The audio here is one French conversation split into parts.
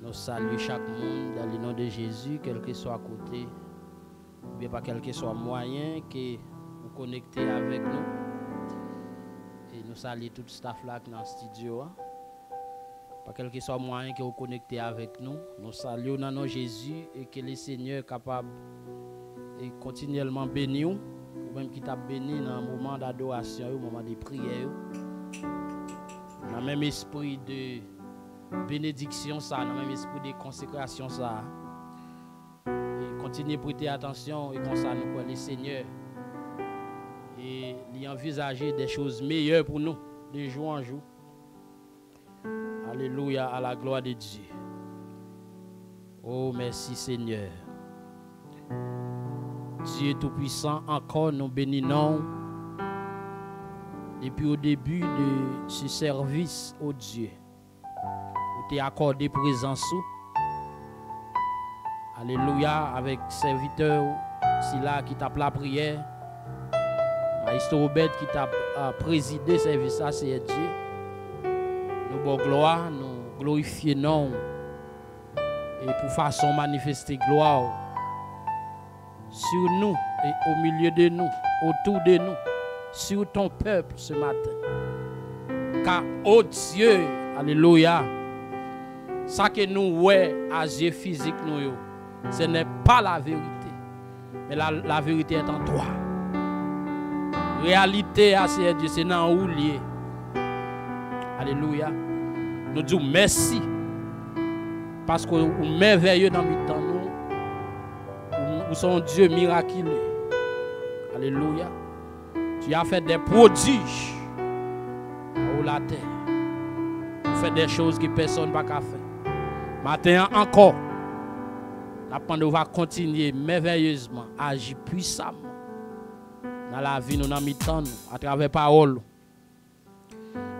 Nous saluons chaque monde dans le nom de Jésus, quel que soit côté, ou bien pas quel que soit moyen que vous connectez avec nous. Et nous saluons tout le staff là dans le studio. Pas quel que soit moyen que vous connectez avec nous. Nous saluons dans le nom de Jésus et que le Seigneur est capable de continuellement bénir, ou même qui t'a béni dans le moment d'adoration, au moment de prière. Dans le même esprit de bénédiction, ça, dans le même esprit de consécration, ça. Et continuez à prêter attention et comme ça, nous croyons le Seigneur. Et il envisager des choses meilleures pour nous, de jour en jour. Alléluia, à la gloire de Dieu. Oh, merci Seigneur. Dieu Tout-Puissant, encore nous bénissons depuis au début de ce service au Dieu. Où tu es accordé présence. Alléluia, avec serviteur Sila qui t'a la prière. Maître Robert qui t'a présidé service, ça c'est Dieu. Nous bon gloire, nous glorifions et pour façon manifester gloire sur nous et au milieu de nous, autour de nous, sur ton peuple ce matin. Car oh Dieu, alléluia, ça que nous voyons à yeux physique nous, ce n'est pas la vérité, mais la vérité est en toi. Réalité à ces Dieu, c'est dans où lié. Alléluia. Nous disons merci. Parce que vous merveilleux dans le temps nous. Nous sommes Dieu miraculeux. Alléluia. Tu as fait des prodiges sur la terre. Tu as fait des choses que personne n'a pas fait. Maintenant encore, nous va continuer merveilleusement à agir puissamment dans la vie, nous dans le temps à travers parole.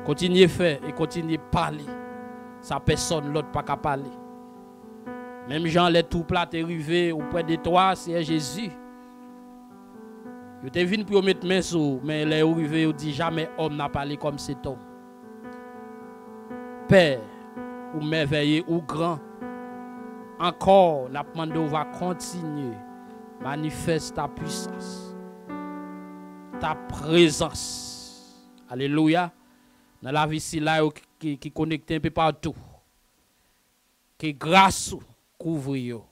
Continuez à faire et continuez à parler. Ça personne l'autre pas qu'à parler. Même Jean les tout plat arrivé auprès de toi, c'est Jésus. Je t'ai venu pour mettre main sur, mais les arrivé, il dit jamais homme n'a parlé comme cet homme. Père, ou merveilleux ou grand, encore, n'a demandé on va continuer manifeste ta puissance, ta présence. Alléluia. Dans la vie ici là qui connecte un peu partout. Que grâce couvre,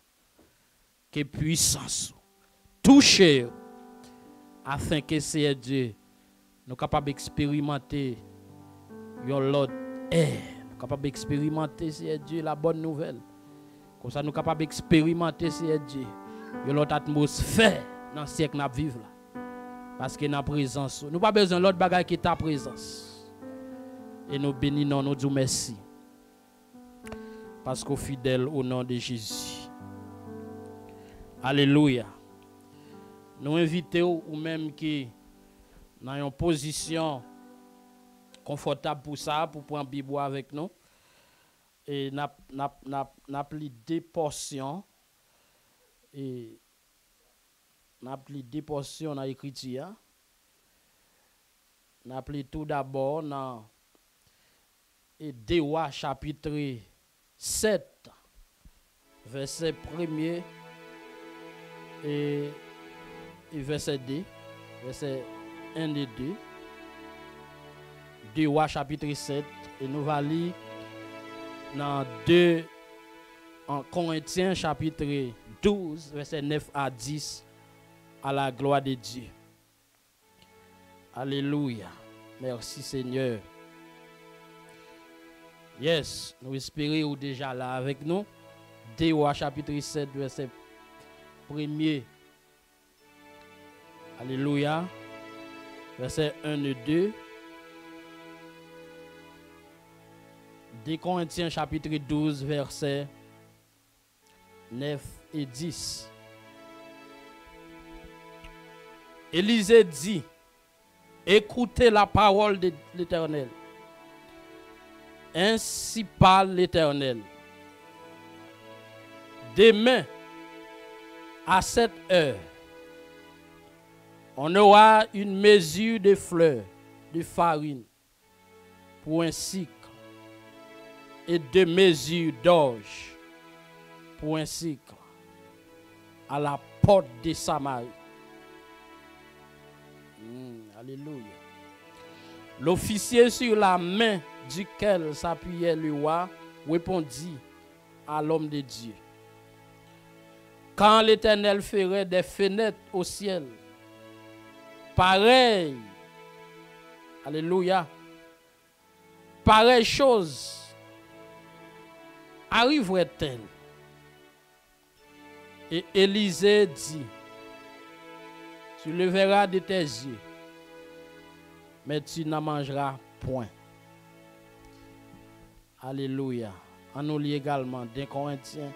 que puissance touche afin que c'est Dieu nous capable d'expérimenter l'autre air, nous capable d'expérimenter c'est Dieu la bonne nouvelle. Comme ça nous capable d'expérimenter c'est Dieu l'autre atmosphère dans le siècle n'a vivre là. Parce que dans la présence, nous pas besoin de l'autre bagage qui est ta présence. Et nous bénissons, nous disons merci. Parce qu'au fidèle au nom de Jésus. Alléluia. Nous invitons ou même qui dans une position confortable pour ça, pour prendre Bible avec nous. Et n'a pris deux portions. Et n'a pris deux portions dans l'écriture. N'a pris tout d'abord dans et 2 Rois chapitre 7 verset 1er et verset 2 verset 1 et 2 2 Rois chapitre 7 et nous allons lire dans 2 en Corinthiens chapitre 12 verset 9 à 10 à la gloire de Dieu. Alléluia. Merci Seigneur. Yes, nous espérons déjà là avec nous. 2 Rois chapitre 7 verset 1er. Alléluia. Verset 1 et 2. 2 Corinthiens chapitre 12 verset 9 et 10. Élisée dit, écoutez la parole de l'Éternel. Ainsi parle l'Éternel. Demain, à cette heure, on aura une mesure de fleurs, de farine, pour un cycle, et 2 mesures d'orge pour un cycle à la porte de Samarie. Alléluia. L'officier sur la main duquel s'appuyait le roi répondit à l'homme de Dieu. Quand l'Éternel ferait des fenêtres au ciel, pareil, alléluia, pareille chose arriverait-elle? Et Élisée dit, tu le verras de tes yeux, mais tu n'en mangeras point. Alléluia. On nous lit également des Corinthiens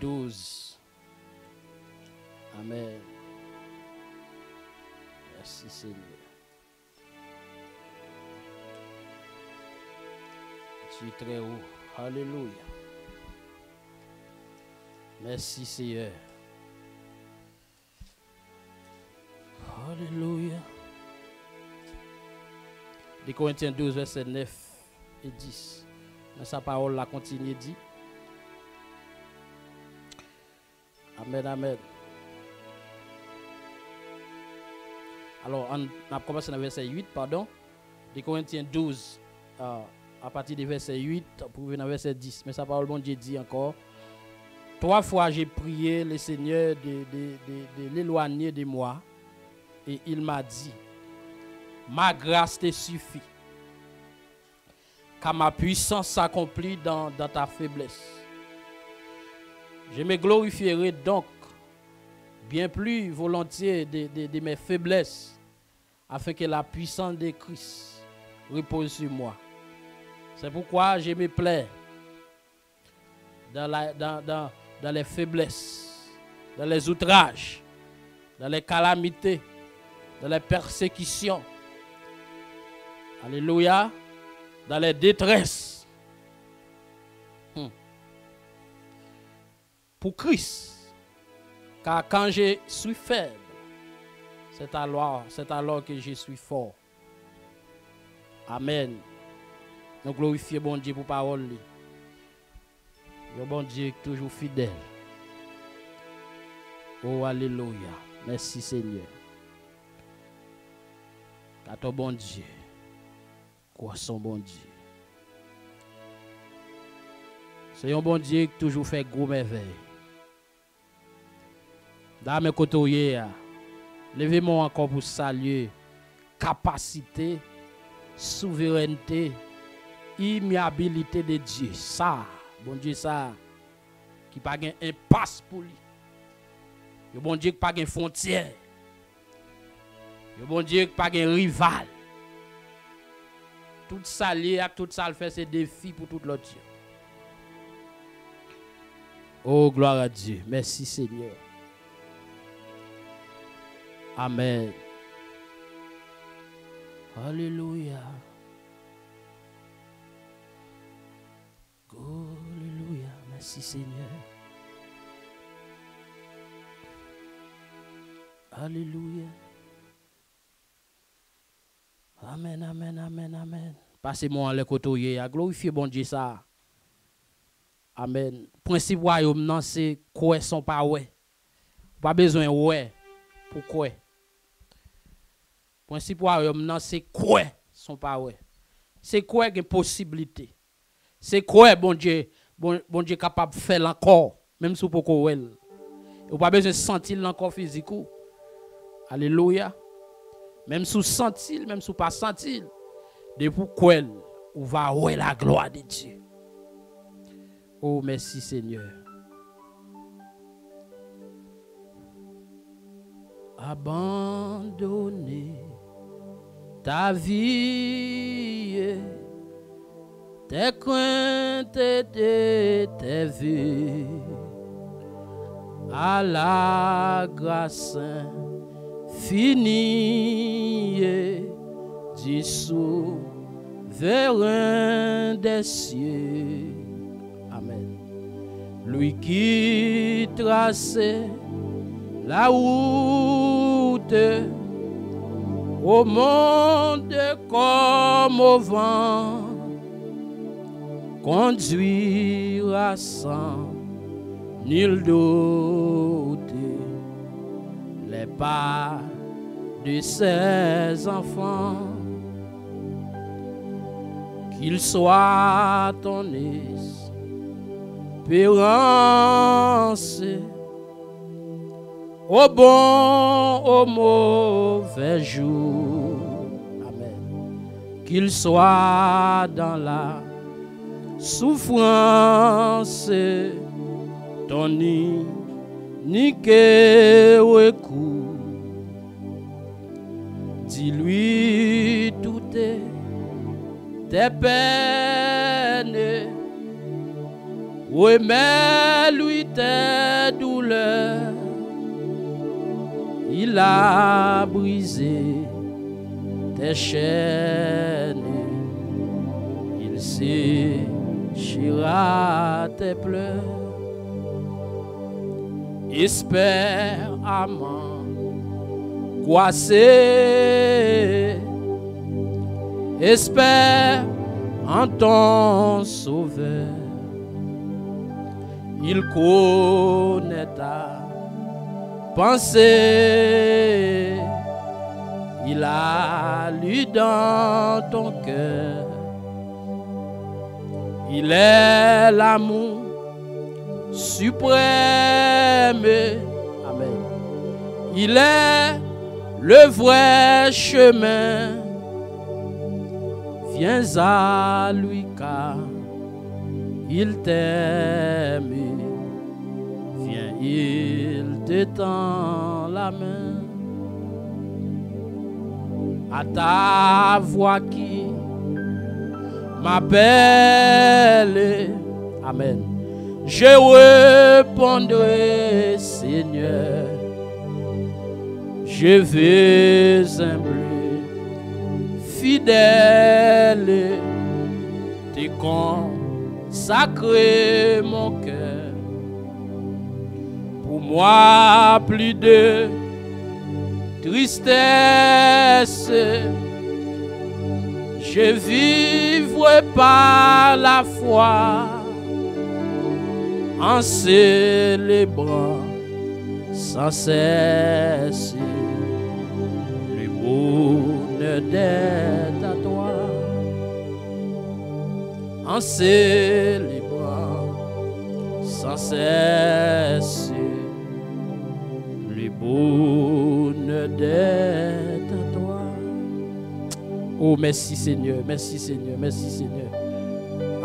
12. Amen. Merci Seigneur. Tu es très haut. Alléluia. Merci Seigneur. Alléluia. Des Corinthiens 12, verset 9 et 10. Dans sa parole, la continue dit. Amen, amen. Alors, on a commencé dans le verset 8, pardon. Des Corinthiens 12, à partir du verset 8, pour venir dans le verset 10. Mais sa parole, bon Dieu dit encore. 3 fois j'ai prié le Seigneur de l'éloigner de moi. Et il m'a dit, ma grâce te suffit, car ma puissance s'accomplit dans ta faiblesse. Je me glorifierai donc bien plus volontiers de mes faiblesses, afin que la puissance de Christ repose sur moi. C'est pourquoi je me plais dans les faiblesses, dans les outrages, dans les calamités, dans les persécutions, alléluia, dans les détresses, pour Christ, car quand je suis faible, c'est alors que je suis fort. Amen. Nous glorifions bon Dieu pour parole. Le bon Dieu est toujours fidèle. Oh, alléluia. Merci Seigneur. Car ton bon Dieu, quoi son bon Dieu. C'est un bon Dieu qui toujours fait gros merveilles. Dans mes côtés, levez-moi encore pour saluer capacité, souveraineté, immuabilité de Dieu. Ça, bon Dieu, ça, qui n'a pas un passe pour lui. Le bon Dieu qui n'a pas de frontière. Le bon Dieu qui n'a pas de rival. Tout ça lié, tout ça le fait, c'est défi pour tout l'autre Dieu. Oh, gloire à Dieu. Merci Seigneur. Amen. Alléluia. Alléluia. Merci Seigneur. Alléluia. Amen, amen, amen, amen. Passez-moi le côté à glorifier bon Dieu ça. Amen. Principe royaume non c'est quoi son pas ouais. Pas besoin ouais. Pourquoi? Principe royaume non c'est quoi son pas ouais. C'est quoi une possibilité. C'est quoi bon Dieu capable de faire encore même si pour quoi elle. Ou pas besoin de sentir encore physique. Alléluia. Même sous sentir, même sous pas sentir. Depuis quoi on va voir la gloire de Dieu. Oh, merci Seigneur. Abandonner ta vie, tes craintes et tes vues à la grâce finie du souverain des cieux. Amen. Lui qui traçait la route au monde comme au vent, conduira sans nul doute les pas de ses enfants. Qu'il soit ton espérance, au bon, au mauvais jour. Amen. Qu'il soit dans la souffrance, ton unique recours. Dis-lui tout tes peines, remets-lui tes douleurs. Il a brisé tes chaînes, il séchera tes pleurs. Espère à m'angoisser, espère en ton sauveur. Il connaît ta pensée, il a lu dans ton cœur. Il est l'amour suprême. Amen. Il est le vrai chemin. Viens à lui car il t'aime. Viens, il te tend la main. À ta voix qui m'appelle. Amen. Je répondrai, Seigneur. Je vais humbler, fidèle, te consacrer mon cœur. Pour moi, plus de tristesse, je vivrai par la foi en célébrant sans cesse le bonheur d'être à toi, en célébrant sans cesse le bonheur d'être à toi. Oh, merci Seigneur, merci Seigneur, merci Seigneur.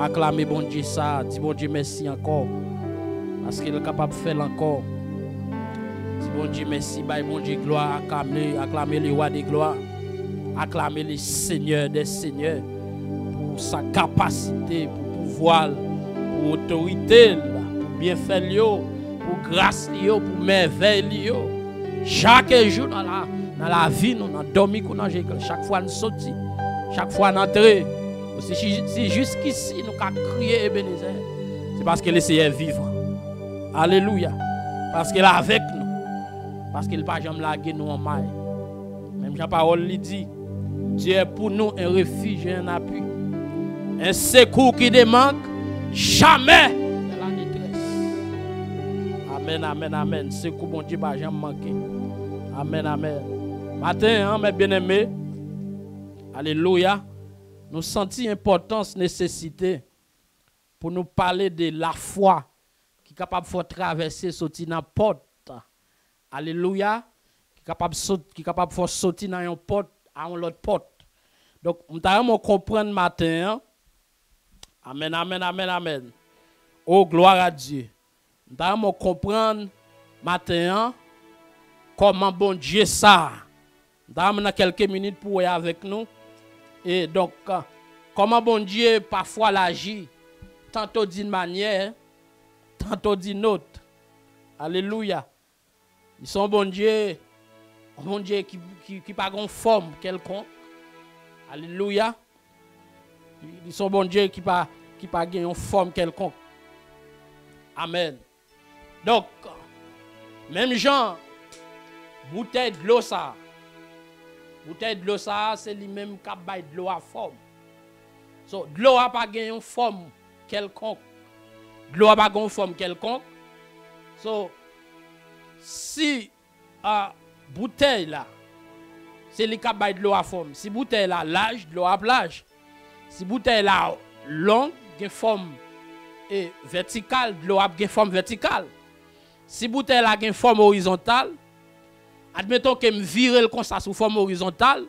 Acclamez bon Dieu ça, dis bon Dieu merci encore, parce qu'il est capable de faire encore. Dis bon Dieu merci, bye bon Dieu gloire, acclamez le roi des gloires, acclamez le Seigneur des seigneurs pour sa capacité, pour pouvoir, pour autorité, pour bien faire, pour grâce, pour merveille. Chaque jour dans la vie, nous avons dormi, chaque fois nous sortis, chaque fois nous entrons. Si jusqu'ici nous avons crié Ebenezer, c'est parce que le Seigneur est vivant. Alléluia. Parce qu'il est avec nous. Parce qu'il n'a pas jamais lagué nous en maille. Même Jean-Parole lui dit, Dieu est pour nous un refuge et un appui. Un secours qui ne manque jamais de la détresse. Amen, amen, amen. Secours, bon Dieu, va jamais manquer. Amen, amen. Matin, mes bien-aimés, alléluia, nous sentons importance, nécessité pour nous parler de la foi qui est capable de traverser, sortir dans la porte. Alléluia, qui est capable de sortir dans une porte à une autre porte. Donc, nous devons comprendre matin. Amen, amen, amen, amen. Oh, gloire à Dieu. Nous devons comprendre matin comment bon Dieu ça. Nous avons quelques minutes pour être avec nous. Et donc, comment bon Dieu parfois l'agit, tantôt d'une manière, tantôt d'une autre. Alléluia. Ils sont bon Dieu qui n'a pas de forme quelconque. Alléluia. Ils sont bon Dieu qui n'a pas de forme quelconque. Amen. Donc, même Jean, bouteille de l'eau ça. Bouteille de l'eau ça, c'est lui-même qui a de l'eau à forme. So, de l'eau n'a pas de forme quelconque. De l'eau pas une forme quelconque. So, si bouteille là, c'est les cabas de l'eau à forme. Si bouteille là large, de l'eau à plage. Si bouteille là longue, une forme verticale, de l'eau a une forme verticale. Si bouteille là une forme horizontale, admettons que me vire le comme ça sous forme horizontale,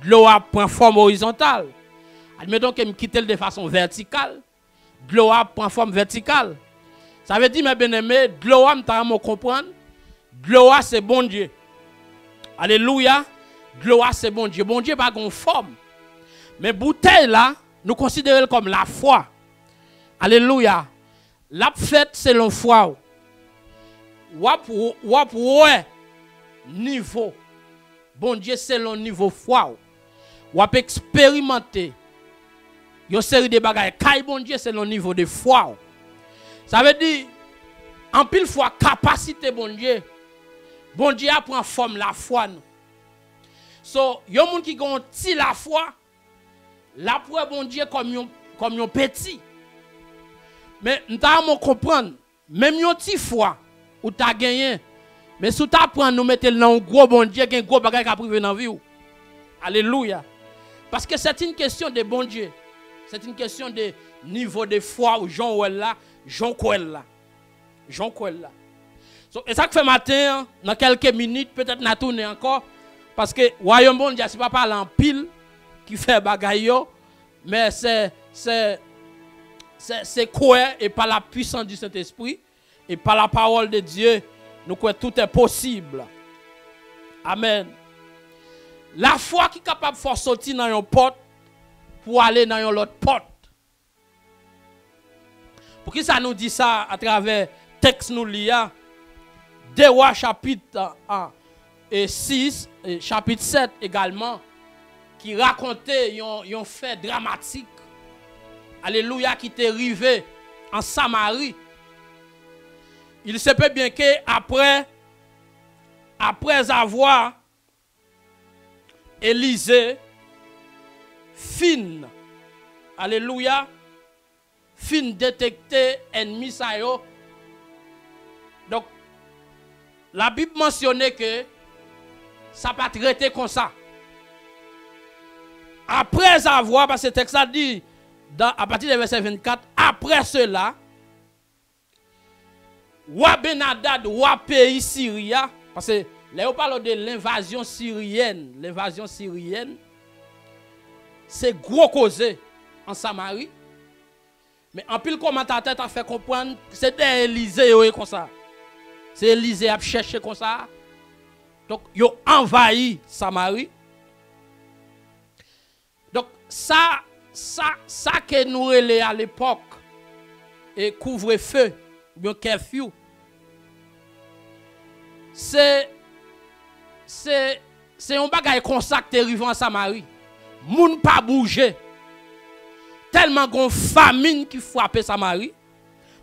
de l'eau a prend forme horizontale. Admettons que me quitte de façon verticale, de l'eau a prend forme verticale. Ça veut dire mes bien-aimés, de l'eau a me comprendre, de l'eau a c'est bon Dieu. Alléluia. De l'eau a c'est bon Dieu. Bon Dieu pas une forme. Mais bouteille là, nous considérons comme la foi. Alléluia. La fête selon foi. Wap ouais niveau. Bon Dieu selon niveau foi. Wap expérimenter. Yon série de bagages. Kay bon Dieu selon niveau de foi. Ça veut dire en pile fois capacité bon Dieu. Bon Dieu a prend forme la foi nous. So, yon moun qui gon ti la foi, la pour bon Dieu comme yon petit. Mais nous comprendre, même yon ti foi ou ta gagné, mais si tu apprends nous mettre dans un gros bon Dieu, un gros bagage qui a privé dans la vie. Alléluia. Parce que c'est une question de bon Dieu. C'est une question de niveau de foi ou Jean ou là, Jean Coel là. Jean Coel là. So, et ça que fait matin, dans quelques minutes, peut-être n'a tourné encore. Parce que royaume bon Dieu, ce n'est pas parler en pile qui fait bagaille, mais c'est quoi et par la puissance du Saint-Esprit et par la parole de Dieu, nous croyons que tout est possible. Amen. La foi qui est capable de faire sortir dans une porte pour aller dans une autre porte. Pour qui ça nous dit ça à travers texte nous lia? 2 Rois chapitre 6 et chapitre 7 également qui racontait un fait dramatique. Alléluia, qui était arrivé en Samarie. Il se peut bien que après avoir Élisée fin, alléluia, fin détecté ennemi ça yo. Donc la Bible mentionnait que ça pas traité comme ça. Après avoir, parce que le texte a dit à partir du verset 24, après cela, roi Ben-Hadad, roi pays syrien, parce que là on parle de l'invasion syrienne, c'est gros causé en Samarie. Mais en pile commentateur a fait comprendre que c'était Élisée comme ça. C'est Élisée a cherché comme ça. Donc ils ont envahi Samarie. Donc ça que nous relais à l'époque et couvre-feu, bien curfew. C'est un bagage comme ça qui est arrivé en Samarie. Moun pas bouger. Tellement gon famine qui frappe Samarie.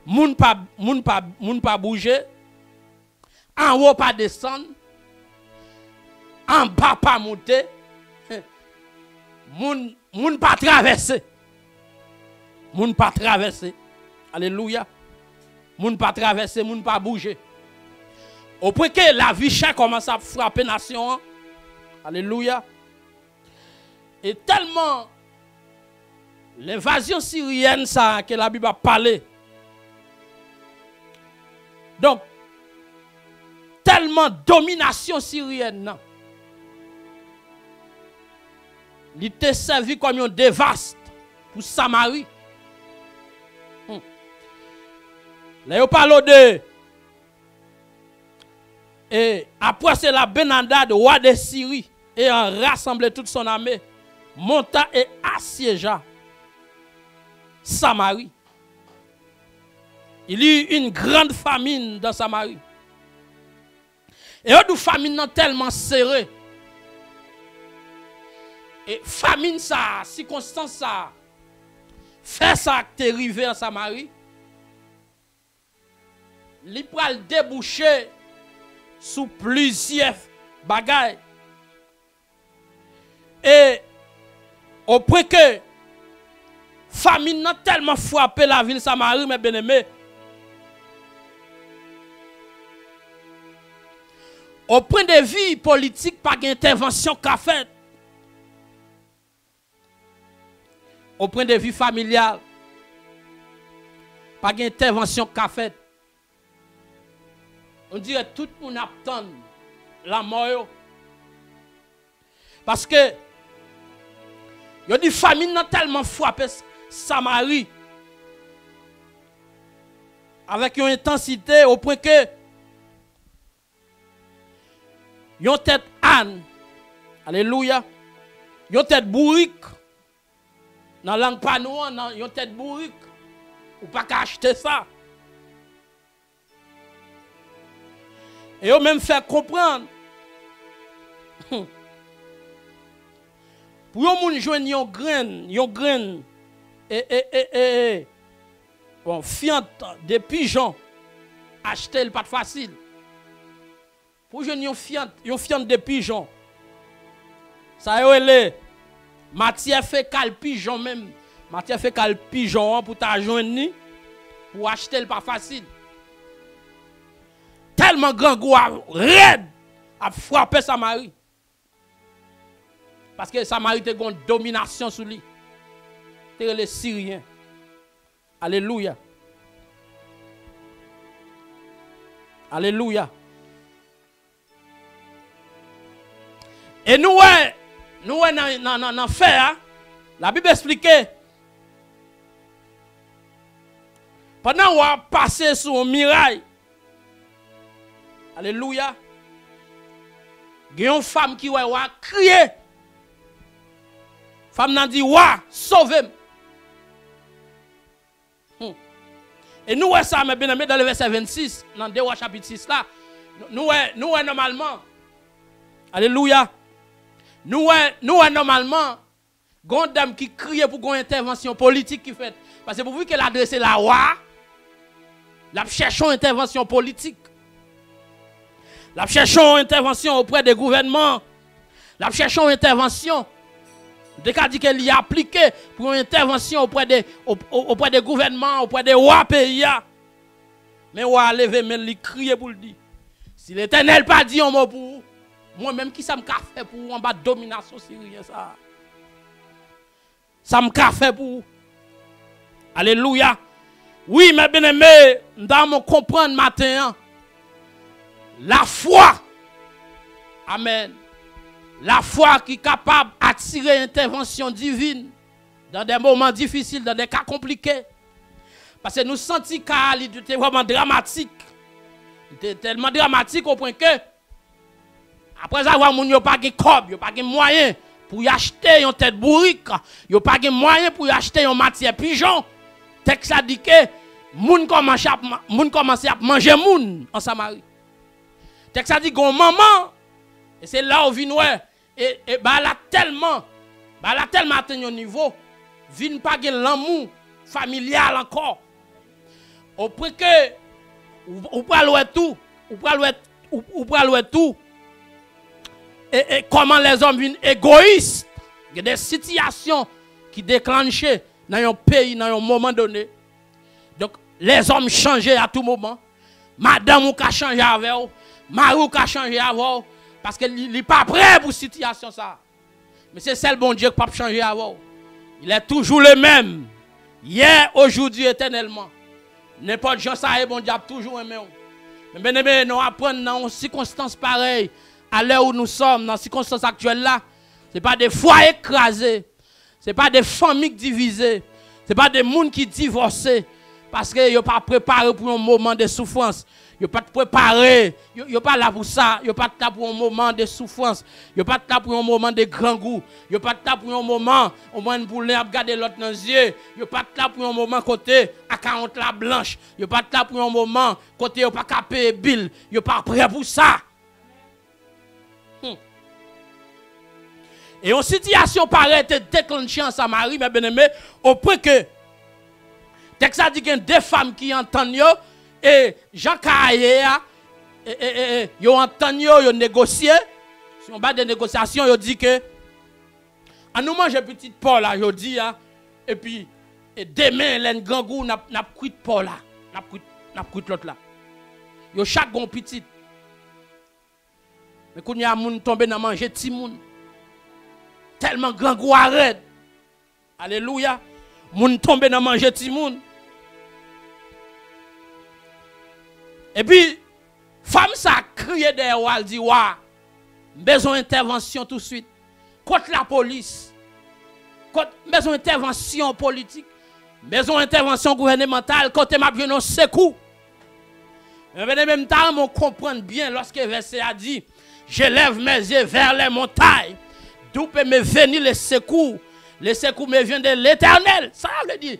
Moun pas bouger. En haut pas descendre. En bas pas monter. Moun pas traverser. Moun pas traverser. Alléluia. Moun pas traverser, moun pas bouger. Au point que la vie chère commence à frapper la nation. Alléluia. Et tellement l'invasion syrienne ça que la Bible a parlé. Donc tellement domination syrienne non. Il était servi comme un dévaste pour Samarie. Là on parle de et après c'est la Ben-Hadad roi de Syrie et a rassemblé toute son armée monta et assiégea Samarie. Il y eut une grande famine dans Samarie. Et une famine tellement serrée. Et famine ça, circonstance ça, fait ça qui est arrivé en Samarie. Il pral déboucher sous plusieurs bagailles. Et au point que famine n'a tellement frappé la ville Samarie, mes bien-aimés. Au point de vue politique, pas d'intervention qu'a fait. Au point de vue familial, pas d'intervention qu'a fait. On dirait tout le monde attend la mort. Parce que il y a des familles qui ont tellement frappé Samarie avec une intensité au point que ils ont tête âne. Alléluia. Ils ont tête bourrique. Dans la langue panoua, ils ont tête bourrique. Ou pas qu'à acheter ça. Et ils même fait comprendre. Pour yon moun jwenn yon graine, bon, fiante de pigeon, acheter le pas facile. Pour jwenn yon fiante de pigeon, ça y est, matière fécale pigeon même, matière fécale pigeon pour ta joindre, pour acheter le pas facile. Tellement grand goût raide a frappé Samarie. Parce que Samarie a une domination sur lui. C'est les Syriens. Alléluia. Alléluia. Et nous, dans fait, la Bible explique. Pendant qu'on a passé sur un mirail. Alléluia. Il y a une femme qui a crié. Femme n'a dit, wa, sauvez-moi. Et nous, ça, mes bien-aimés, dans le verset 26, dans 2 chapitre 6 là, nous, normalement, alléluia, nous, normalement, une dame qui crie pour une intervention politique qui fait. Parce que pour vous qu'elle a adressé la wa, la cherchons intervention politique. La cherchons intervention auprès des gouvernements. La cherchons intervention. Dès qu'elle dit qu'elle y a appliqué pour une intervention auprès des gouvernements, auprès des rois pays. Mais on a levé, mais il crie pour le dire. Si l'Éternel pas dit un mot pour vous, moi-même qui ça me fait pour vous en bas de domination syrienne ça. Ça me fait pour vous. Alléluia. Oui, mes bien-aimés, nous devons comprendre matin. La foi. Amen. La foi qui est capable d'attirer intervention divine dans des moments difficiles, dans des cas compliqués. Parce que nous sentons qu'il était vraiment dramatique. Il était tellement dramatique au point que, après avoir moun yo pas de cob, yo pas de moyen pour y acheter une tête bourrique, yo pas de moyen pour y acheter une matière pigeon. Texte a dit que moun commence à manger moun en Samarie. Texte a dit que maman, et c'est là où vient ouais. Et bah là tellement atteint un niveau, vient pas de l'amour familial encore. Au point que ou pas tout, tout. Et comment les hommes viennent égoïstes. Il y a des situations qui déclenchent dans un pays, dans un moment donné. Donc les hommes changent à tout moment. Madame ou ka changer avec vous, mari ou ka changer avec vous. Parce qu'il n'est pas prêt pour cette situation. Ça. Mais c'est celle bon Dieu qui ne peut pas changer avant. Il est toujours le même. Hier, aujourd'hui, éternellement. N'importe qui ça est bon Dieu toujours aimé. Mais bien aimé, nous apprenons dans une circonstance pareille, à l'heure où nous sommes, dans les circonstances actuelles là, ce n'est pas des foyers écrasés, ce n'est pas des familles divisées, ce n'est pas des gens qui divorcent, parce qu'ils ne sont pas préparés pour un moment de souffrance. Ils ne sont pas préparés, ils ne sont pas là pour ça, ils ne sont pas là pour un moment de souffrance, ils ne sont pas là pour un moment de grand goût, ils ne sont pas là pour un moment, au moins pour regarder l'autre dans les yeux, ils ne sont pas là pour un moment côté à 40 la blanche, ils ne sont pas là pour un moment côté ils ne sont pas capé bill, ils ne sont pas prêts pour ça. Et une situation pareille était déclenchée en Samarie, mes bien-aimés, au point que texte a dit qu'il y a deux femmes qui entendent et Jean Caillé, ils entendent, ils négocié. Si on bat des négociations, ils dit que en nous mange petit Paul là, ils dit et puis Et demain, les gangou n'a pris Paul là. N'a pris l'autre là. Yo chaque gon petit. Mais quand y a moun tombé dans manger ti moun. Tellement gangou arrête. Alléluia. Moun tombé dans manger ti moun. Et puis femme ça crié derrière elle dit wa besoin d'intervention tout de suite contre la police. Besoin d'intervention politique. Besoin d'intervention gouvernementale côté m'a besoin de secours. Mais même temps, on comprend bien lorsque le verset a dit je lève mes yeux vers les montagnes. D'où peut me venir le secours? Le secours me vient de l'Éternel. Ça veut dire,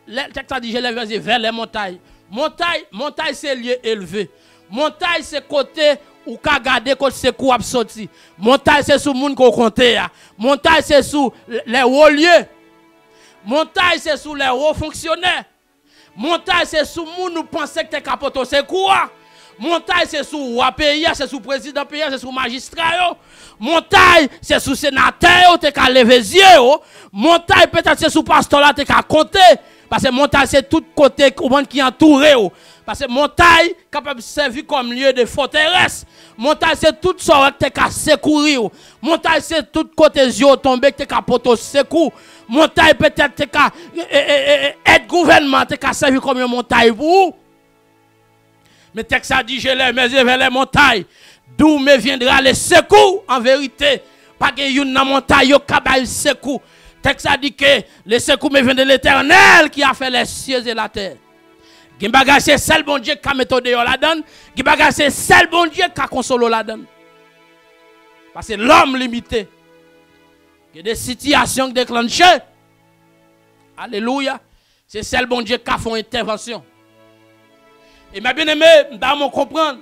le texte a dit je lève mes yeux vers les montagnes. Montagne c'est lieu élevé. Montagne c'est côté où ka garder côté secours a sorti. Montagne c'est sous monde qu'on compte. Montagne c'est sous les hauts lieux. Montagne c'est sous les hauts fonctionnaires. Montagne c'est sous monde nous pensait que tu capote au secours. Montagne c'est sous roi pays, c'est sous président pays, c'est sous magistrat. Montagne c'est sous sénateur, tu as levé les yeux. Montagne peut-être c'est sous pasteur là, tu as compté. Parce que montagne c'est tout côté qui entouré. Parce que montagne capable de servir comme lieu de forteresse. Montagne c'est tout ça que tu as secourir. Montagne c'est tout côté yeux tombé que tu as porté secours. Montagne peut-être tu as aide gouvernement, tu as servi comme une montagne pour. Mais texte a dit je lève mes yeux vers les montagnes. D'où me viendra le secours en vérité. Pas que une montagne yo capable secours. Texte a dit que le secours me vient de l'Éternel qui a fait les cieux et la terre. Gimbaga c'est seul bon Dieu qui a méthode la donne. Gimbaga c'est seul bon Dieu qui a consolé la donne. Parce que l'homme limité. Il y a des situations déclenchées. Alléluia. C'est seul bon Dieu qui a fait une intervention. Et ma bien-aimé, nous comprendre.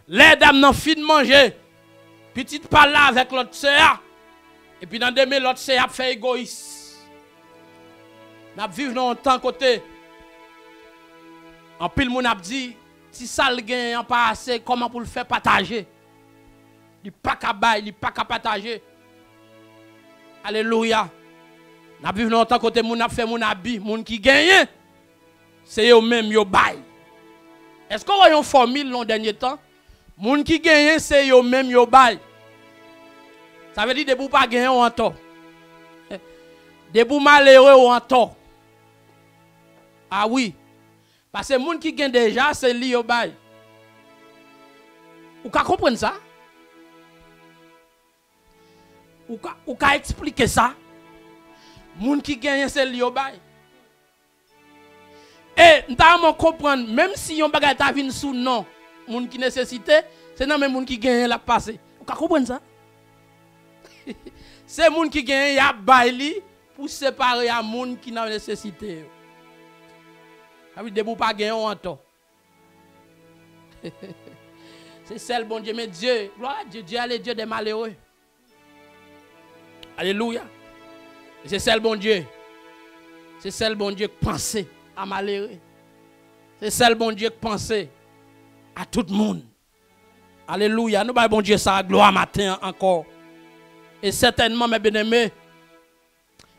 Les dames n'ont fini de manger. Petite parle là avec l'autre sœur. Et puis dans demain, l'autre sœur a fait égoïste. Nous vivons dans un temps côté. En pile, mon a dit, si ça le gagne, pas assez, comment pour le faire partager? Il n'est pas qu'à bailler, il n'est pas qu'à partager. Alléluia. Nous vivons dans un temps côté, mon a fait mon habit, mon qui gagne. C'est eux-mêmes qui baillent. Est-ce qu'on a une formule dans le dernier temps? Moun qui gagne, c'est eux-mêmes qui baillent. Ça veut dire que vous pas gagner ou en tort. Debout malheureux ou en tort. Ah oui. Parce que les gens qui gagnent déjà, c'est lui qui baillent. Vous comprenez ça? Vous pouvez expliquer ça? Les gens qui gagnent, c'est lui qui baillent. Et nous comprendre, même si on bagay ta vin sous non, moun qui nécessite, c'est non même moun qui gagne la passé. Vous comprenez ça? C'est moun qui gagne y a baili pour séparer à moun qui n'a nécessité. Ça veut dire que vous pas gagner en temps. C'est celle bon Dieu, mais Dieu, gloire à Dieu, Dieu est le Dieu des malheureux. Alléluia. C'est celle bon Dieu. C'est celle bon Dieu qui pensait à malheureux. C'est celle bon Dieu qui pensait à tout le monde. Alléluia. Nous bon Dieu ça gloire matin encore. Et certainement mes bien-aimés,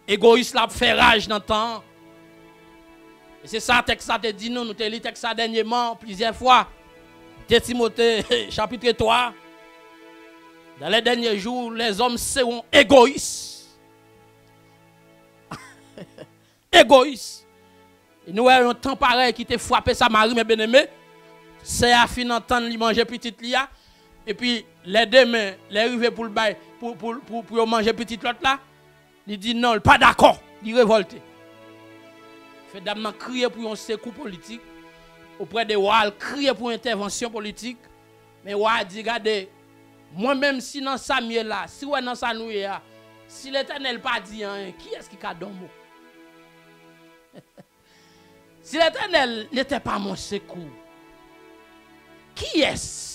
égoïste la fait rage dans le temps. Et c'est ça texte ça te dit nous te lit texte ça dernièrement plusieurs fois. 2 Timothée chapitre 3. Dans les derniers jours, les hommes seront égoïstes. Égoïstes. Et nous avons un temps pareil qui te frappé sa mari, mes bien-aimés. C'est à fin d'entendre lui manger petite lia. Et puis, les demain, les arrivés pour le bail, pour manger petite l'autre là. Il dit non, pas d'accord. Il révolté. Fait d'abord crier pour un secours politique. Auprès de Wal, crier pour une intervention politique. Mais Wal dit, regardez, moi-même si dans sa mieux là, si ouais dans sa nouille là, si l'Éternel pas dit rien, qui est-ce qui a donné mot? Si l'Éternel n'était pas mon secours, qui est-ce?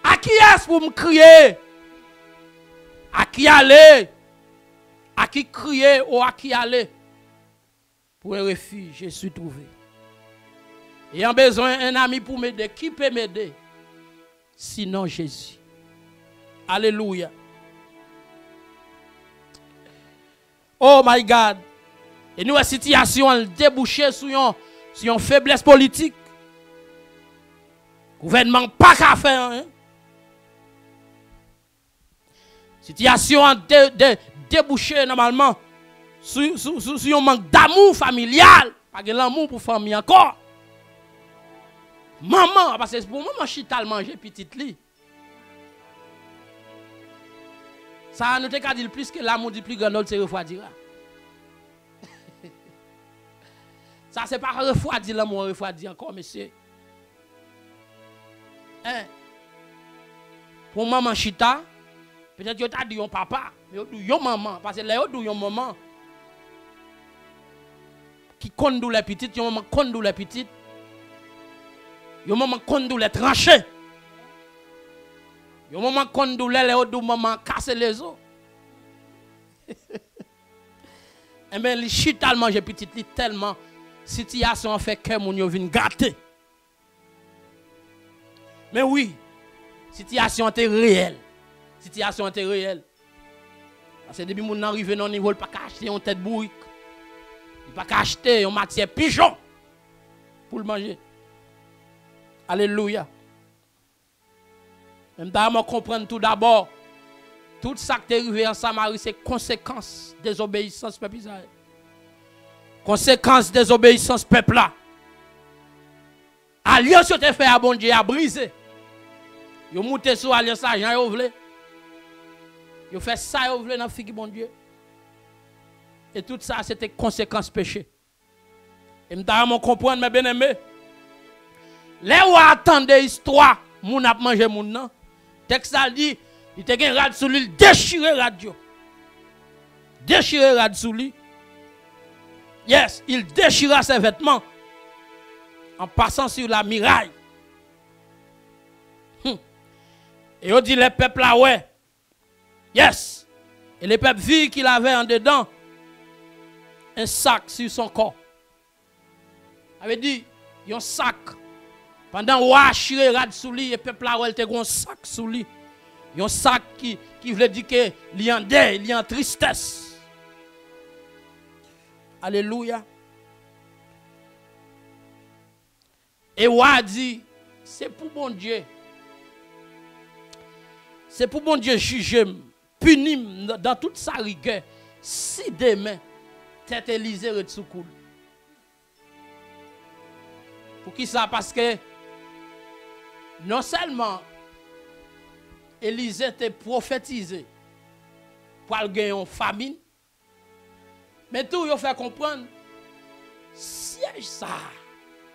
À qui est-ce pour me crier? À qui aller? À qui crier ou à qui aller? Pour un refuge, je suis trouvé. Ayant besoin d'un ami pour m'aider, qui peut m'aider? Sinon Jésus. Alléluia. Oh my God. Et nous, la situation a débouché sur une faiblesse politique. Le gouvernement pas qu'à faire. Hein? Situation a débouché normalement sur un manque d'amour familial. Pas de l'amour pour famille encore. Maman, parce que pour maman, chita manger petite li. Ça nous te dit plus que l'amour du plus grand, c'est refroidir. Ça, c'est pas refroidir l'amour, refroidir encore, monsieur. Hein? Pour maman chita, peut-être que tu as dit yon papa, mais tu yon maman, parce que là, tu yon maman qui conduit les petites, yon maman conduit les petites, yon maman conduit les tranchées, yon maman conduit les autres, maman casse les os. Et bien, les chita manger petite, tellement. Situation fait que mon yo vinn gâter. Mais oui, situation était réelle. Situation était réelle. Parce que depuis mon arrivé dans niveau, il pas acheter une tête bourrique. Il pas acheter une matière pigeon pour le manger. Alléluia. Même d'ailleurs, comprendre tout d'abord, tout ça qui est arrivé en Samarie, c'est conséquence des désobéissance peuple Israël. Conséquence des obéissances peuple là. Alliance te fait à bon Dieu à briser. Yo monté sur alliance argent yo vle. Yo fait ça yo vle dans figi bon Dieu. Et tout ça c'était conséquence péché. Et m'ta comprendre mes bien-aimés. Les ou attendez histoire, moun a mangé moun nan. Texte ça dit, il te gen rad sou lui, déchirer radio. Déchirer rad sou lui. Yes, il déchira ses vêtements en passant sur la muraille. Et on dit les peuples là, ouais. Yes. Et les peuples virent qu'il avait en dedans un sac sur son corps. Ça veut dire, il y a un sac. Pendant que chire rad sous lui, et peuple là, ouais, il y a un sac sous lui. Il y a un sac qui veut dire qu'il y a un deuil, il y a une tristesse. Alléluia. Et Wa dit, c'est pour bon Dieu. C'est pour bon Dieu juger, punir dans toute sa rigueur. Si demain, tête Élysée retrouve. Pour qui ça? Parce que non seulement Élysée était prophétisé pour gagner une famine, mais tout, il fait comprendre, siège ça,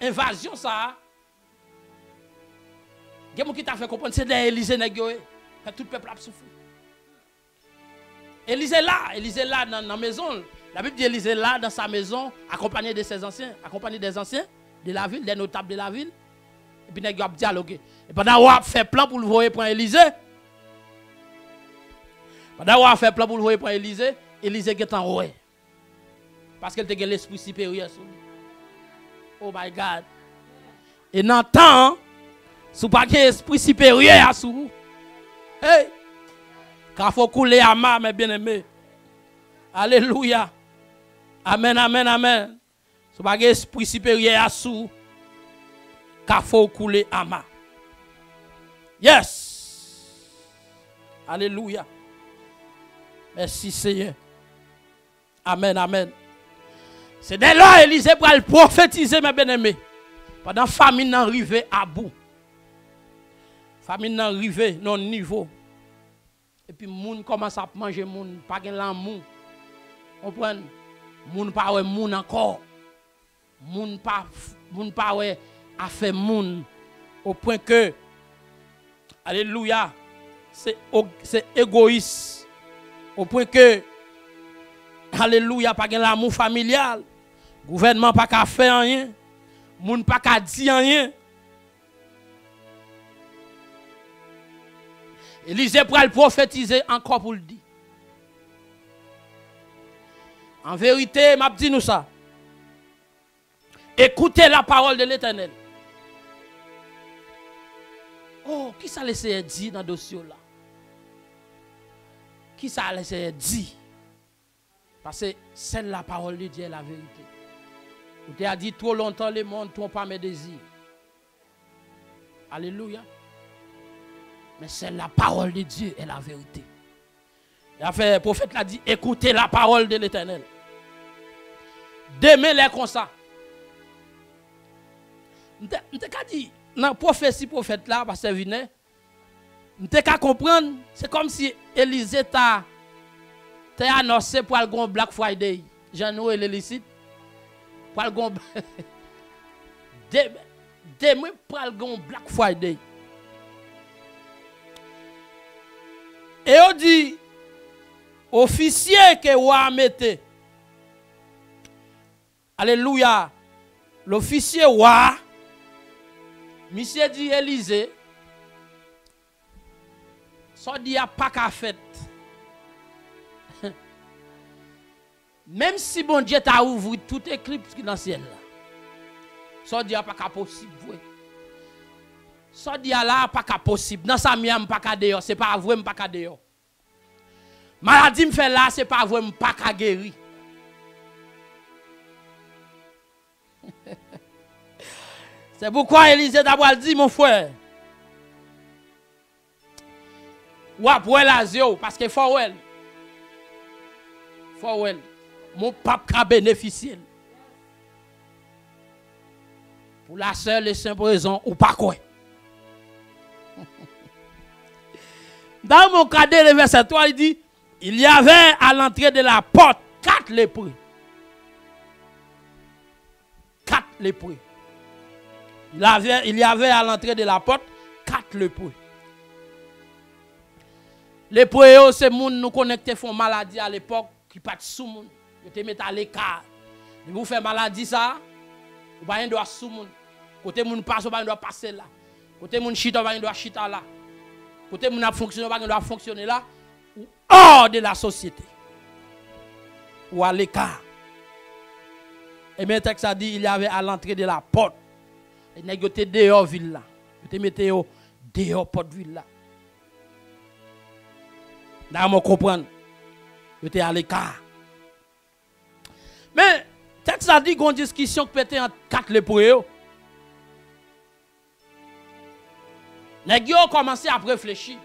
invasion ça, il y a qui t'a fait comprendre, c'est l'Élysée négocié, que tout le peuple a souffert. Élysée là dans la maison, la Bible dit Élysée là dans sa maison, accompagné de ses anciens, accompagné des anciens de la ville, des notables de la ville, et puis il a dialogué. Et pendant qu'on a fait plan pour le voir pour Élysée, pendant qu'on a fait plan pour le voir pour Élysée, Élysée est en haut. Parce qu'elle a l'esprit supérieur sur lui. Oh my God. Et dans le temps, si vous n'avez pas l'esprit supérieur sur vous, hey, quand il faut couler à ma, mes bien-aimés. Alléluia. Amen, amen, amen. Si vous n'avez pas l'esprit supérieur sur vous, quand il faut couler à ma. Yes. Alléluia. Merci Seigneur. Amen, amen. C'est dès là Élysée pour le prophétiser, mes bien-aimés. Pendant la famine arrivée à bout. Famine arrivée non niveau. Et puis moun commence à manger moun, pas gen l'amour. Comprenez? Moun pas ouais moun encore. Moun pas ouais a fait moun au point que alléluia, c'est égoïste. Au point que alléluia, pas gen l'amour familial. Gouvernement pas qu'à faire rien. Moun pas qu'à dire rien. Élysée pour le prophétiser encore pour le dire. En vérité, m'a dit nous ça. Écoutez la parole de l'Éternel. Oh, qui ça laissé dire dans le dossier là? Qui ça laissé dire? Parce que c'est la parole de Dieu, la vérité. Vous t'avez dit trop longtemps le monde trompe pas mes désirs. Alléluia. Mais c'est la parole de Dieu et la vérité. Le prophète l'a dit, écoutez la parole de l'Éternel. Demain, les comme ça. Je t'ai dit, dans la prophétie prophète là, parce que venait, je t'ai comprendre, c'est comme si Élisée t'a annoncé pour le Black Friday. Jean-Noël et l'illicite. Pour le demain, pour le Black Friday. Et on dit, officier que vous mettez. Alléluia. L'officier wa. Monsieur dit Élysée. Ça dit a pas qu'à fête. Même si bon Dieu t'a ouvert tout éclipse qui dans le ciel là. Ça dit a pas qu'à possible. Ça dit là pas qu'à possible. Dans sa miam pas qu'à dehors, c'est pas vrai pas qu'à dehors. Maladie me fait là, c'est pas vrai pas qu'à guérir. C'est pourquoi Élisée d'abord dit mon frère. Ou après l'azio parce que faut elle. Faut elle. Mon pape a bénéficié. Pour la seule et simple raison ou pas quoi. Dans mon cadet, le verset 3, il dit, il y avait à l'entrée de la porte 4 lépreux. 4 lépreux. Il y avait à l'entrée de la porte 4 lépreux. Les lépreux, c'est moun nous connectés font maladie à l'époque qui pas de sous moun. Ils te mettent à l'écart. Vous faites maladie ça, vous pas doit sous moun. Côté moun passe, vous pas doit passer là. Côté moun chita, vous pas doit chita là. Côté moun a fonctionné, vous pas doit fonctionner là. Ou hors de la société. Ou à l'écart. Et bien le texte a dit il y avait à l'entrée de la porte. Les nègres étaient dehors ville là. Ils te mettaient dehors porte ville là. Là, on comprend. Ils étaient à l'écart. Mais, le texte a dit qu'il y a une discussion qui était entre 4 lépreux. Les gens ont commencé à réfléchir.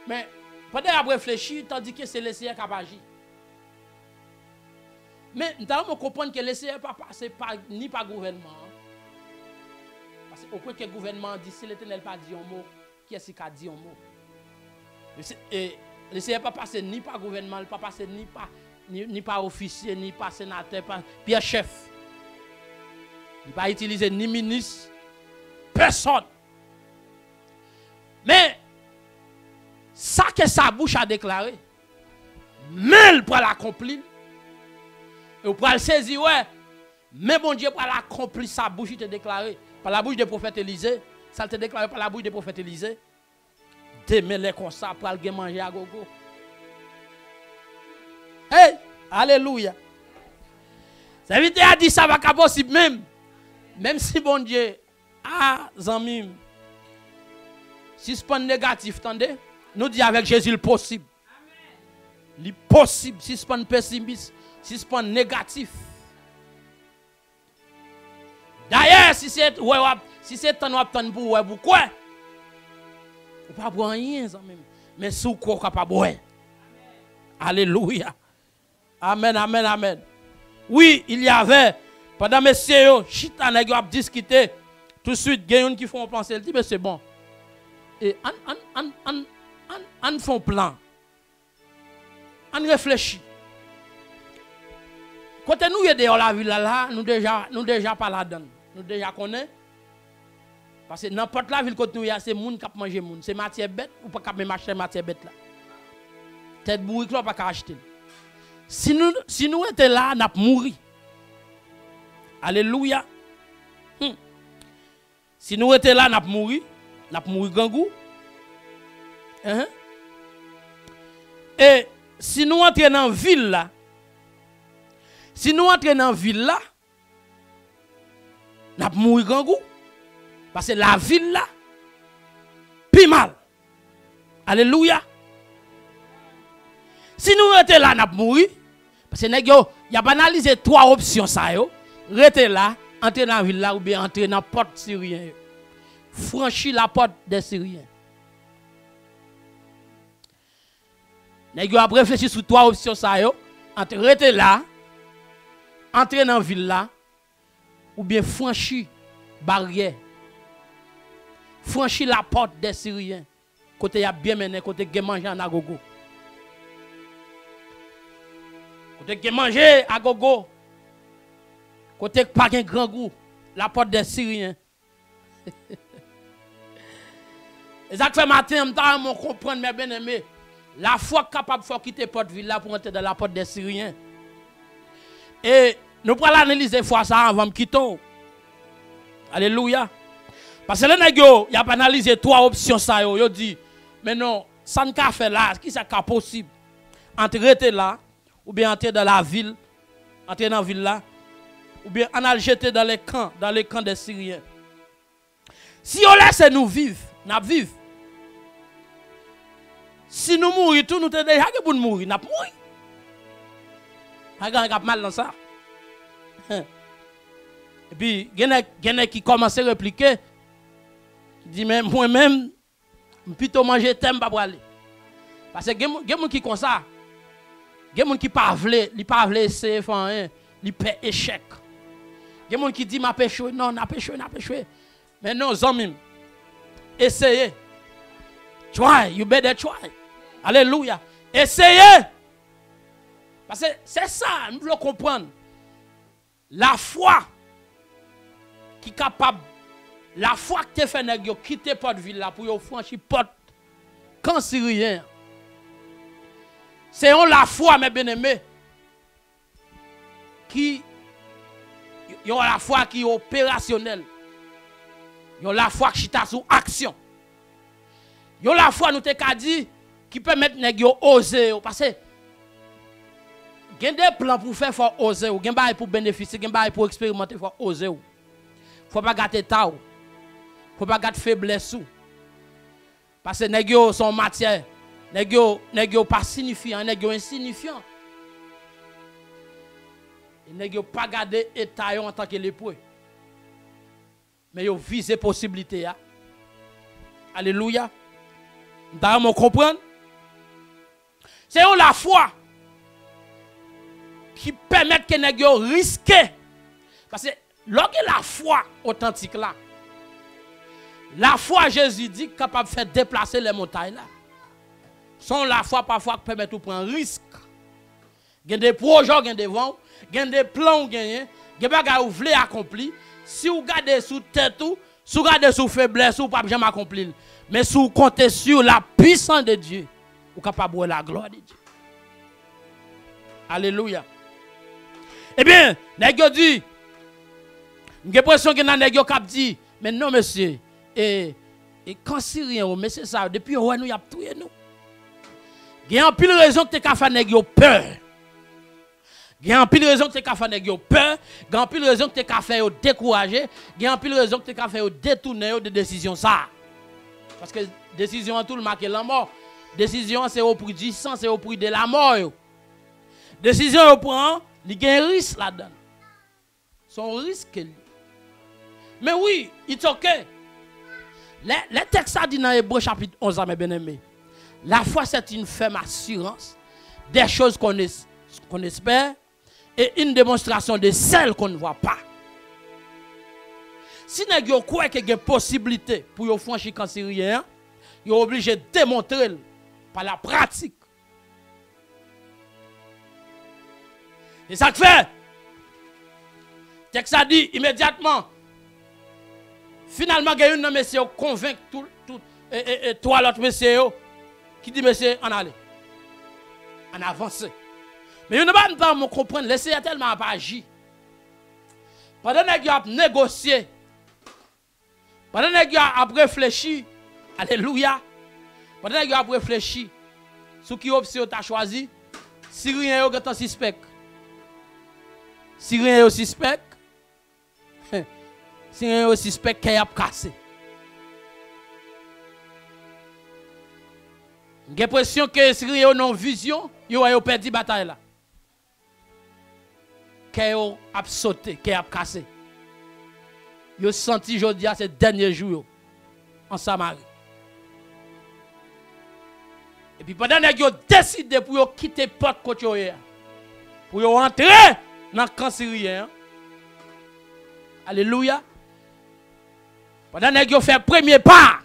Mais, pendant qu'ils réfléchir, tandis que c'est le Seigneur qui a agi. Mais, nous devons comprendre que le Seigneur n'est pas passé ni par le gouvernement. Parce qu'au point que le gouvernement dit, si l'Éternel n'a pas dit un mot, qui est-ce qui a dit un mot? Et le Seigneur n'est pas passé ni par le gouvernement, il n'est pas passé ni par officier, ni par sénateur, par Pierre chef. Il n'a pas utilisé ni ministre, personne. Mais, ça que sa bouche a déclaré, mais pour l'accomplir, et pour le saisir, ouais, mais bon Dieu pour l'accomplir, sa bouche il a déclaré, par la bouche du prophète Élisée, ça a déclaré par la bouche du prophète Élisée. Demain, les comme ça, pour aller manger à gogo. Hey, alléluia. Ça veut dire a dit ça va pas possible même si bon Dieu a zami. Si c'est pas négatif, attendez, nous dit avec Jésus le possible. Le possible, si c'est pas pessimiste, si c'est pas négatif. D'ailleurs, si c'est ouais si c'est tant attendre pour ouais pourquoi? Ou pas boire rien ça même, mais sous quoi capable boire. Alléluia. Amen, amen, amen. Oui, il y avait, pendant messieurs, chita nèg a discuté, tout de suite, il y a une qui font penser, elle dit, mais c'est bon. Et on font plan. On réfléchit. Quand nous y dehors la ville là, nous déjà pas là-dedans. Nous déjà connaissons. Parce que n'importe la ville que nous y a, c'est moun qui mange moun. C'est matière bête ou pas qui marcher matière bête là. Tête bourrique là, pas qu'à acheter. Si nous étions là, nous avons mouru. Alléluia. Si nous étions là, nous avons mouru. Nous avons mouru gangou. Et si nous entrons dans la ville là, nous avons mouru gangou. Parce que la ville là, plus mal. Alléluia. Si nous étions là, nous avons mouru. Parce que il a analysé 3 options ça yo. Rester là, entrer dans la ville là ou bien entrer dans la porte syrien. Franchir la porte des Syriens. Nèg yo a réfléchi sur 3 options ça yo, rester là, entrer dans la ville là ou bien franchir barrière. Franchir la porte des Syriens. Côté y a bien mené, côté qui manger en agogo. Côté qui manger à gogo. Côté pas un grand goût, la porte des Syriens. Et ça fait matin, on comprend mes bien-aimés. La foi capable de quitter porte ville là pour entrer dans la porte des Syriens. Et nous pourrons analyser fois ça avant de quitter. Alléluia. Parce que le nègre, il a analysé 3 options ça yo, il dit mais non, ça ne peut faire là, qui c'est possible? Entrer là ou bien entrer dans la ville, entrer dans la ville là ou bien en aller jeter dans les camps des Syriens. Si on laisse nous vivre, nous vivre. Si nous mourons, tout nous déjà pour nous mourir, nous mourons. Regarde, mal dans ça. Et puis, il y en a qui commencent à répliquer. Qui dit, mais moi-même, je plutôt manger thème pour aller. Parce que il y a des gens qui sont comme ça. Il y a des gens qui ne pas essayer de faire rien. Ils paient échec. Il y a des gens qui disent, je péché. Non, je péché. Mais non, zomim. Essayez. Try, you better try. Alléluia. Essayez. Parce que c'est ça, nous voulons comprendre. La foi qui est capable, la foi que tu fais quitter porte ville là pour franchir porte quand syrien. C'est la foi, mes bien-aimés, qui y a la foi qui est opérationnelle. Y a la foi qui est sous action. Y a la foi nous te dit qui permet nèg yo oser parce que gen des plans pour faire faut oser ou gen bail pour bénéficier gen bail pour expérimenter faut oser ou. Faut pas gâter ta ou. Faut pas gâter faiblesse ou. Parce que nèg yo son matière, nèg yo pas signifiant, nèg yo insignifiant. Et nèg yo pas garder état en tant que lépreux. Mais yo vise possibilité ya. Alléluia. Vous comprendre? C'est la foi qui permet que nèg yo risquer. Parce que lorsque la foi authentique là, la foi Jésus dit capable de faire déplacer les montagnes là. Sont la foi parfois qui permet de prendre risque. Il y a des projets, il y a des vents, il y a des plans, il y a des bagages que vous voulez accomplir. Si vous gardez sous tête ou, si vous gardez sous faiblesse, vous ne pouvez jamais accomplir. Mais si vous comptez sur la puissance de Dieu, vous êtes capable de voir la gloire de Dieu. Alléluia. Eh bien, nèg yo dit, j'ai l'impression que nèg yo k'ap dit, mais non monsieur, et quand Syrien, mais c'est ça, depuis ouais nous y a tué nous. Il y a un pile raison que tu as fait nèg yo peur. Il y a un pile raison que tu as fait nèg yo peur, il y a un pile raison que tu as fait décourager, il y a un pile raison que tu as fait détourner de décision ça. Parce que décision tout le marqué la mort. Décision c'est au prix du sang, c'est au prix de la mort. Décision au prend, il y a un risque là-dedans. Son risque. Mais oui, it's okay. Les textes a dit dans Hébreux chapitre 11, mes bien-aimés. La foi c'est une ferme assurance des choses qu'on espère et une démonstration de celles qu'on ne voit pas. Si vous croyez qu'il y a une possibilité pour franchir le Syrien, vous êtes obligé de démontrer par la pratique. Et ça fait. Le texte a dit immédiatement. Finalement, il y a un monsieur qui convainc trois autres messieurs qui dit monsieur, en aller. En avance. Mais vous ne pouvez pas me comprendre. Laissez tellement pas agir. Pendant que vous avez négocié, pendant que vous avez réfléchi, alléluia, pendant que vous avez réfléchi, sur qui option tu as choisi, si rien est suspect. Si rien est suspect, si rien est suspect, qu'il y a cassé. J'ai l'impression que si rien est non vision, vous avez perdu la bataille là. cœur a sauté, cœur a cassé. Yo senti jodi à ces derniers jours en Samarie. Et puis pendant que yo décidé pour yo quitter porte côté pour yo entrer dans le camp syrien. Alléluia. Pendant que yo fait premier pas.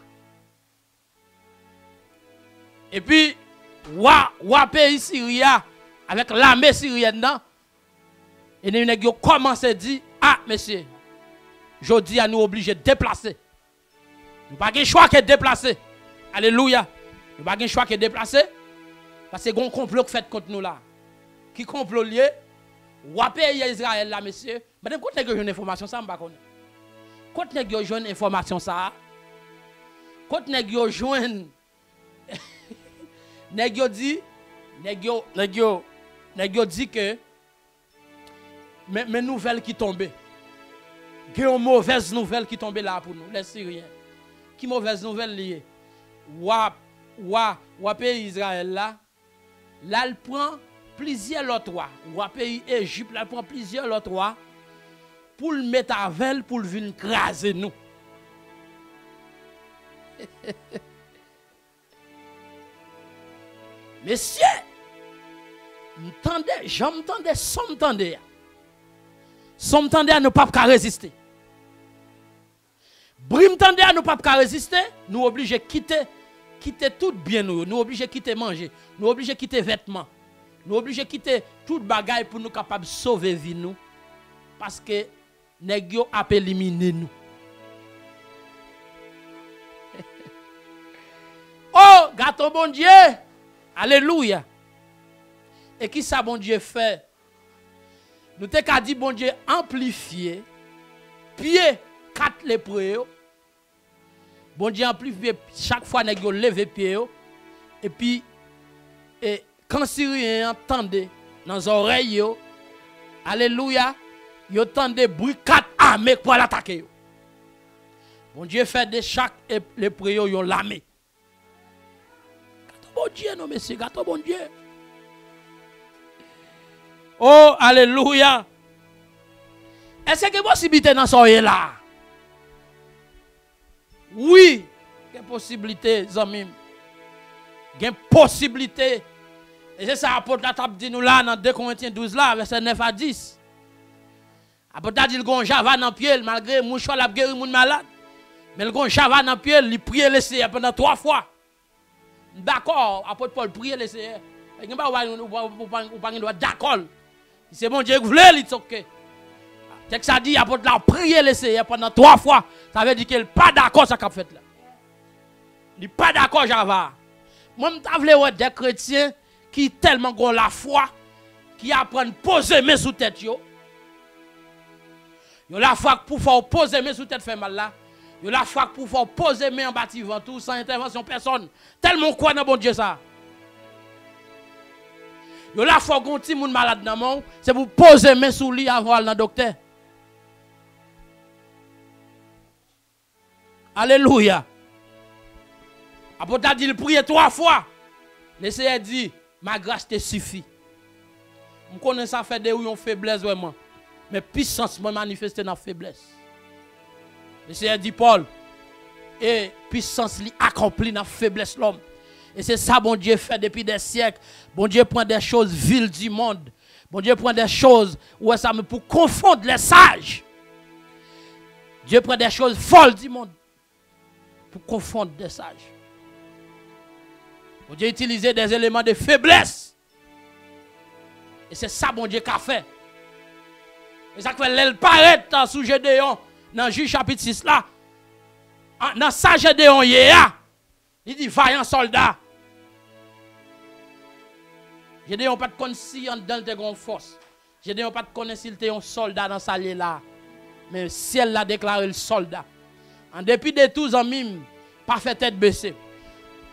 Et puis wa pays syrien avec l'armée syrienne là. Et nous commencé à dire, ah, monsieur, je dis à nous obligés de déplacer. Nous n'avons pas le choix que de déplacer. Alléluia. Nous n'avons pas le choix que de déplacer. Parce que c'est un complot qui fait contre nous là. Qui complot lié? Ou à pays Israël là, monsieur. Mais quand vous avez une information, ça, je ne sais pas. Quand vous avez une information, ça. Quand vous avez une. Vous dit que. Mais nouvelles qui tombent. Il y a une mauvaise nouvelle qui tombe là pour nous, les Syriens. Qui mauvaise nouvelle liée? Ou pays Israël là, là il prend plusieurs autres rois. Ou pays Égypte là il prend plusieurs autres rois pour le mettre à vel pour le venir craser nous. Messieurs, j'entendais, somme-tendez. Somme-tendez à ne pas résister. Brim-tendez à ne pas résister, nous obligés de quitter tout bien nous obligés de quitter manger, nous obligés de quitter vêtements, nous obligés de quitter toute bagaille pour nous capables de sauver vie nous. Parce que nèg yo a éliminé nous. Oh, gâteau bon Dieu! Alléluia! Et qui ça bon Dieu fait? Nous te ka dit bon Dieu amplifié, pied 4 lépreux. Bon Dieu amplifié chaque fois nèg yo lever pied et puis quand Syrien entendait dans les oreilles yo, alléluia, yo entendait bruit 4 armées pour l'attaquer. Bon Dieu fait de chaque lépreux yo l'armée. Gâteau bon Dieu non monsieur, gâteau bon Dieu. Oh, alléluia. Est-ce qu'il y a possibilité dans ce là? Oui, il y a possibilité, amis. Il y a possibilité. Et c'est ça, l'apôtre a dit nous là, dans 2 Corinthiens 12, là, verset 9 à 10. L'apôtre a dit qu'il y a un java dans le pied, malgré que mouchoir a guéri mon malade. Mais il y a un java dans le pied, il prie le Seigneur pendant 3 fois. D'accord, l'apôtre Paul prie le Seigneur. Il n'y a pas de droit d'accord. C'est bon Dieu qui voulait, il est ok. Texte ça dit, l'apôtre a prié le Seigneur pendant 3 fois. Ça veut dire qu'il n'est pas d'accord ça qu'a fait là. Il n'est pas d'accord, Java. Moi, je veux voir des chrétiens qui tellement ont la foi, qui apprennent à poser mes sous tête. Ils ont la foi pour faire poser mes sous tête fait mal là. Ils ont la foi pour faire poser mes en bâtiment tout sans intervention personne. Tellement quoi dans bon Dieu ça. Ils ont la foi qu'on ti moun malade dans mon, c'est pour poser mes sous lit avant le docteur. Alléluia. Apôtre a dit, il prie 3 fois. Le Seigneur dit, ma grâce te suffit. Je connais ça fait des une faiblesse vraiment. Mais puissance me manifeste dans la faiblesse. Le Seigneur dit, Paul, et puissance li accomplit dans la faiblesse l'homme. Et c'est ça bon Dieu fait depuis des siècles. Bon Dieu prend des choses viles du monde. Bon Dieu prend des choses où ça me pour confondre les sages. Dieu prend des choses folles du monde pour confondre des sages. Bon Dieu utilise des éléments de faiblesse. Et c'est ça bon Dieu qu'a fait. Et ça fait l'elle paraît dans sous Gédéon, dans Juge chapitre 6 là. Dans ça Gédéon il dit vaillant soldat. Gédéon pas de connaître si dans tes grandes forces. Gédéon pas de connaître s'il était un soldat dans sa là. Mais ciel l'a déclaré le soldat. En dépit de tout amis, pas fait tête baissée.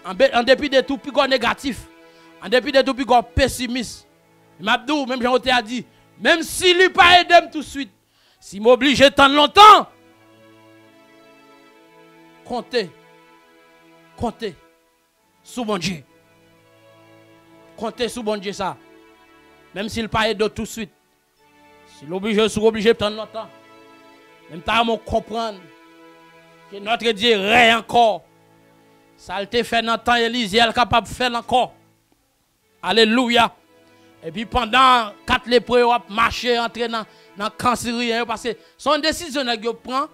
En dépit de tout plus négatif. En dépit de tout plus pessimiste. M'abdou même Jean a dit, même s'il lui pas aidé tout de suite, s'il m'oblige tant longtemps, comptez sous bon Dieu. Comptez sous bon Dieu ça. Même s'il pas aidé tout de suite. Si l'obligé, sous obligé de prendre notre temps. Même temps, on comprendre que notre Dieu règne encore. Ça a été fait dans le temps Élisée, elle est capable de faire encore. Alléluia. Et puis pendant 4 lépreux, on a marché, entrer dans le camp syrien. Parce que son décision, on prend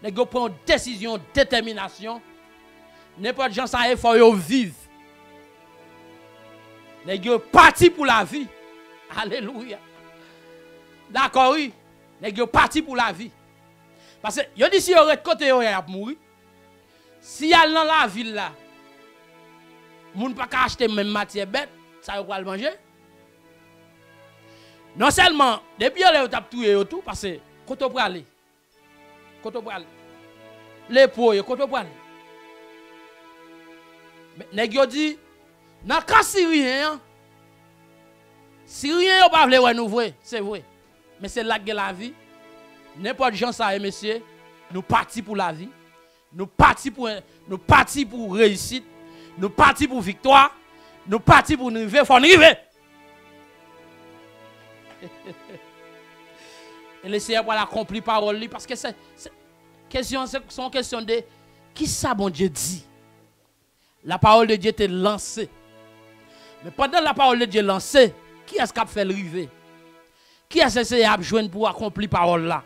une décision, détermination. N'importe gens ça il faut vivre. Les gens parti pour la vie. Alléluia. D'accord, oui. Les gens parti pour la vie. Parce que yo dit si yo ret côté yo a mourir. Si yal dans la ville là, moun pas ka acheter même matière bête, ça yo va le manger. Non seulement depuis yo t'a touyer tout parce que côté pour aller. Côté pour aller. Les pots côté pour aller. Mais nèg yo dit dans cas syrien yo pas vle nous vrai, c'est vrai. Mais c'est là que la vie. N'importe gens ça messieurs, nous partis pour la vie. Nous partis pour réussite. Nous partis pour victoire. Nous partis pour nous arriver, faut nous arriver. Et le Seigneur va accomplir parole parce que c'est question de qui ça bon Dieu dit. La parole de Dieu était lancée. Mais pendant la parole de Dieu lancée, qui est-ce qui a fait le river? Qui est-ce qui a besoin pour accomplir parole là?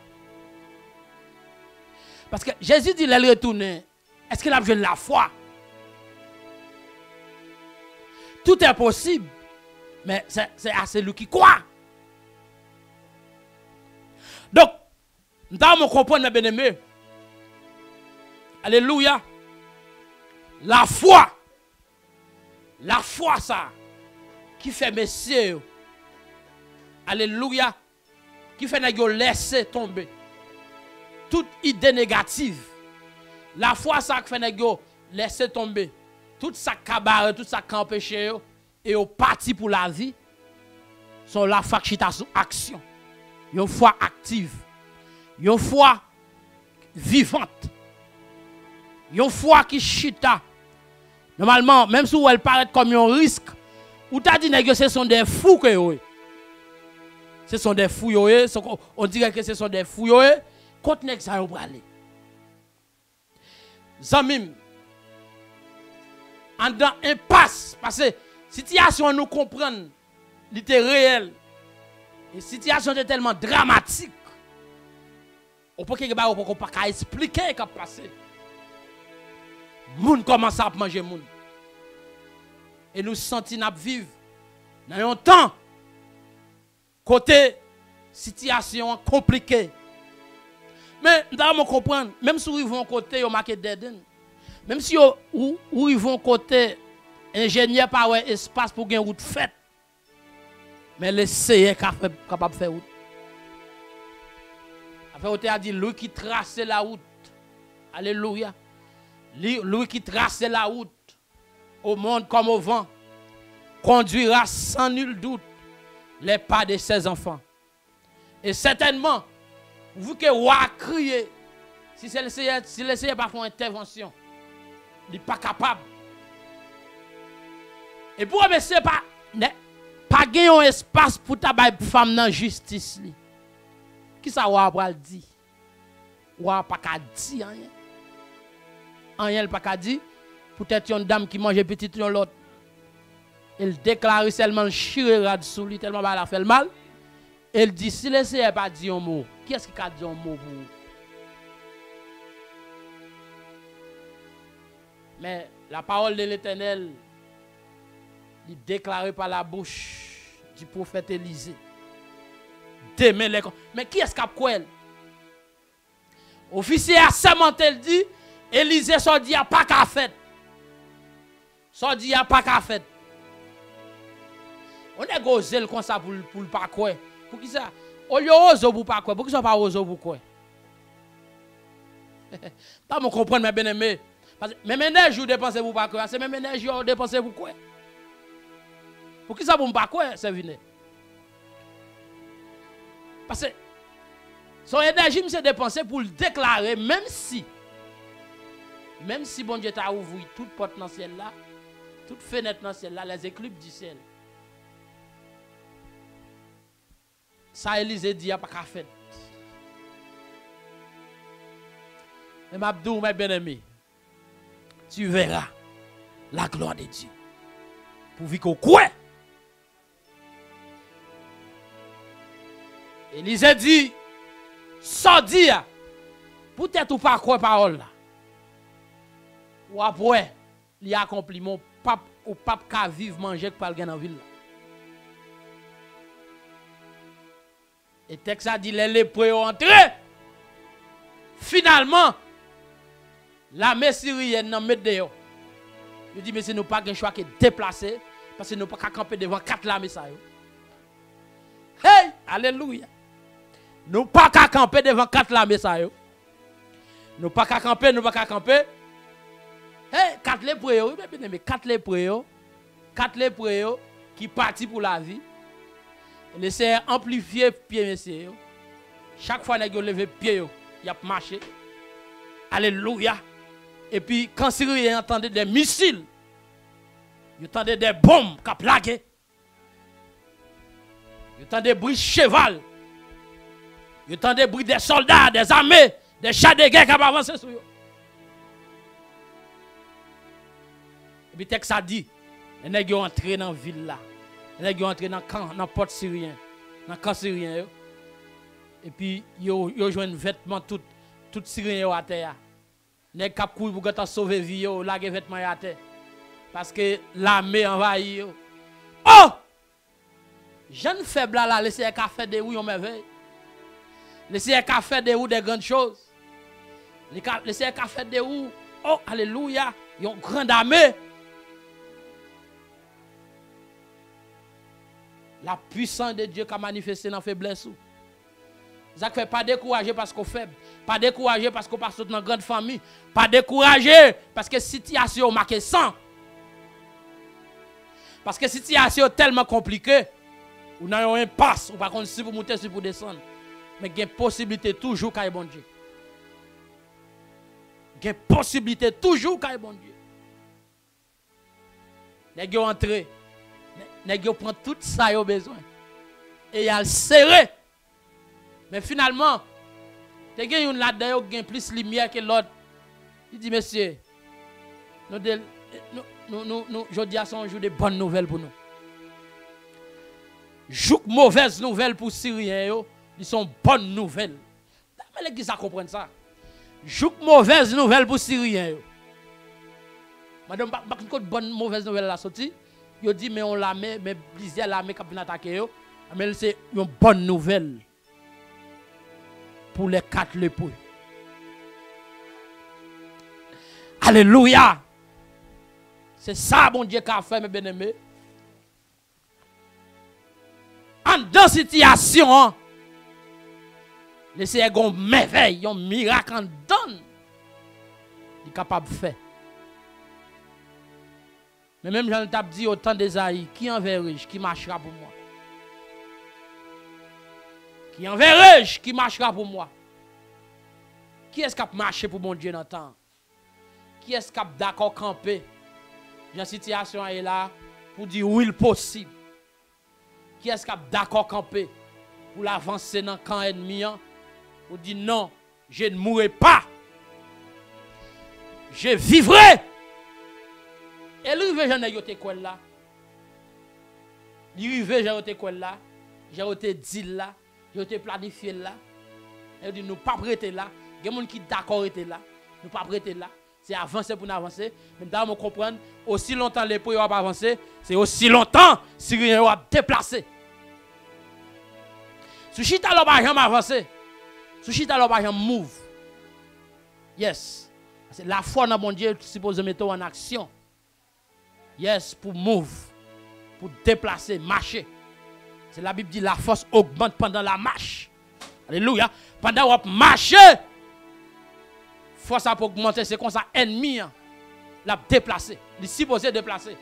Parce que Jésus dit, il retourne. Est-ce qu'il a besoin de la foi? Tout est possible. Mais c'est à celui qui croit. Donc, nous devons comprendre, mes bien-aimés. Alléluia. La foi, ça, qui fait messieurs. Alléluia. Qui fait nous laisser tomber toute idée négative. La foi, ça qui fait nous laisser tomber toute sa cabare, tout ça qui empêche et au parti pour la vie. Sont la foi qui est sous action. Une foi active. Une foi vivante. Une foi qui chita. Normalement, même si elle paraît comme un risque, ou t'as dit que ce sont des fous que yo. Ce sont des fous yo, on dirait que ce sont des fous yo. Quand nek ça yo bralé. Zamim. En dans impasse parce que situation nous comprendre, était réel. Et situation est tellement dramatique. On peut pas expliquer ce qui a passé. Moun commence à manger moun. Et nous sentons n'a vivre dans un temps côté situation compliquée. Mais nous devons comprendre, même si ils vont côté au market dead, même si ils vont côté ingénieur par espace pour gagner route faite. Mais le CE capable de faire route. Après, on a dit, lui qui trace la route. Alléluia. Lui qui trace la route au monde comme au vent, conduira sans nul doute les pas de ses enfants. Et certainement, vous que vous criez, si le Seigneur pas fait une intervention, il n'est pas capable. Et pour monsieur pas gagner un espace pour ta femme dans justice. Qui ça va dire? Ou pas qu'à dire rien. Rien pas qu'à dire. Peut-être une dame qui mange petit l'autre. Elle déclare seulement le chirurade sous lui tellement elle a fait le mal. Elle dit si le Seigneur pas dit un mot, qui est-ce qui a dit un mot pour vous? Mais la parole de l'Éternel est déclarée par la bouche du prophète Élisée. Mais qui est-ce qui a quoi? Officier a sermenté, il dit, Élisée s'en dit, il n'y a pas qu'à faire. S'en dit, il n'y a pas qu'à faire. On est gozé comme ça pour le pas quoi. Pour qui ça? On lui ose pour pas quoi. Pour qui ça pas ose pour quoi? Pas me comprendre, mes bien-aimés. Parce que même énergie, vous dépensez pour pas quoi. C'est même énergie, vous dépensez pour quoi? Pour qui ça pour pas quoi, c'est venu? Parce que son énergie, c'est dépensé pour le déclarer, même si bon Dieu t'a ouvert toute porte dans le ciel là, toute fenêtre dans le ciel là, les éclipses du ciel. Ça Élysée dit, il n'y a pas qu'à faire. Mais Mabdou, mes bien-aimés, tu verras la gloire de Dieu. Pour vivre qu'on croit. Élysée dit, sans dire, peut-être ou pas quoi parole là. Ou après, il a accompli mon pape ou pape qui vivre manger par le dans la ville. Et texte a dit les lépreux entrés. Finalement, l'armée syrienne n'a mis dehors. Je dis mais c'est nous pas un choix qui déplacer parce que nous pas camper devant 4 l'armée ça. Hey, alléluia. Nous pas camper devant 4 l'armée ça. Nous pas camper, nous pas camper. Hey, 4 lépreux, mais 4 lépreux qui partent pour la vie. Laissez amplifier pied messieurs. Chaque fois que vous levez pied, il a marché. Alléluia. Et puis quand Syrien entendait des missiles, il entendait des bombes qui plaguaient. Il entendait des bruits de cheval. Il entendait des bruits des soldats, des armées, des chars de guerre qui avancé sur eux. Et puis texte a dit, les nègres sont entrés dans la ville là. Les nègres sont entrés dans le port syrien, dans le camp syrien. Et puis ils ont joué un vêtement tout syrien à terre. Les nègres qui courent pour sauver vie, ils lagent vêtements à terre. Parce que l'armée envahit. Oh! Jeune faible là, laissez qu'à faire des roues en merveille. Laissez qu'à faire des roues des grandes choses. Laissez qu'à faire des roues. Oh, alléluia. Ils ont une grande armée. La puissance de Dieu qui a manifesté dans la faiblesse. Ça ne fait pas décourager parce qu'on est faible. Pas décourager parce qu'on passe dans une grande famille. Pas décourager parce que la situation est marquée sans. Parce que la situation est tellement compliquée. Ou n'avez un impasse. Ou par contre, si vous montez, si vous descendre. Mais il y a une possibilité toujours qu'il y ait bon Dieu. Il y a une possibilité toujours qu'il y ait bon Dieu. Les gens entrent. Les gens prennent tout ça qu'ils ont besoin. Et ils ont serré. Mais finalement, il y a une là-dedans qui a plus de lumière que l'autre. Il dit, monsieur, je dis à son jour de bonnes nouvelles pour nous. Jouk mauvaise nouvelle pour Syriens, ils sont bonnes nouvelles. Mais les gens comprennent ça. Jouk mauvaise nouvelle pour Syriens. Madame, pas de bonne mauvaise nouvelle la sortie. Yo dit mais on la met, mais plusieurs l'armée qui vient attaquer yo. Mais c'est une bonne nouvelle pour les 4 lépreux. Alléluia. C'est ça bon Dieu qui a fait mes bien-aimés. En dans situation, laissez un merveille, un miracle en donne. Il est capable de faire. Mais même j'en ai dit autant d'Esaïe, qui enverrai-je, qui marchera pour moi? Qui enverrai-je, qui marchera pour moi? Qui est-ce qui a marché pour mon Dieu dans le temps? Qui est-ce qui a d'accord camper? J'ai une situation est là pour dire oui, il possible. Qui est-ce qui a d'accord camper pour l'avancer dans le camp ennemi? Pour dire non, je ne mourrai pas. Je vivrai. Et l'arrivée, j'en ai été quoi là? L'arrivée, j'ai été quoi là? J'ai été dit là. J'ai été planifié là. Et dit, nous pas prêter là. Il y a des gens qui d'accord étaient là. Nous pas prêter là. C'est avancer pour nous avancer. Mais nous comprendre, aussi longtemps les prix ont avancé, c'est aussi longtemps si rien a déplacé. Si chita l'on va jamais avancer. Si chita l'on va jamais move. Yes. C'est la foi dans mon Dieu suppose mettre en action. Yes, pour move, pour déplacer, marcher. C'est la Bible dit la force augmente pendant la marche. Alléluia. Pendant qu'on marche, force a augmenter, c'est comme ça ennemi l'a déplacé, il est supposé déplacer.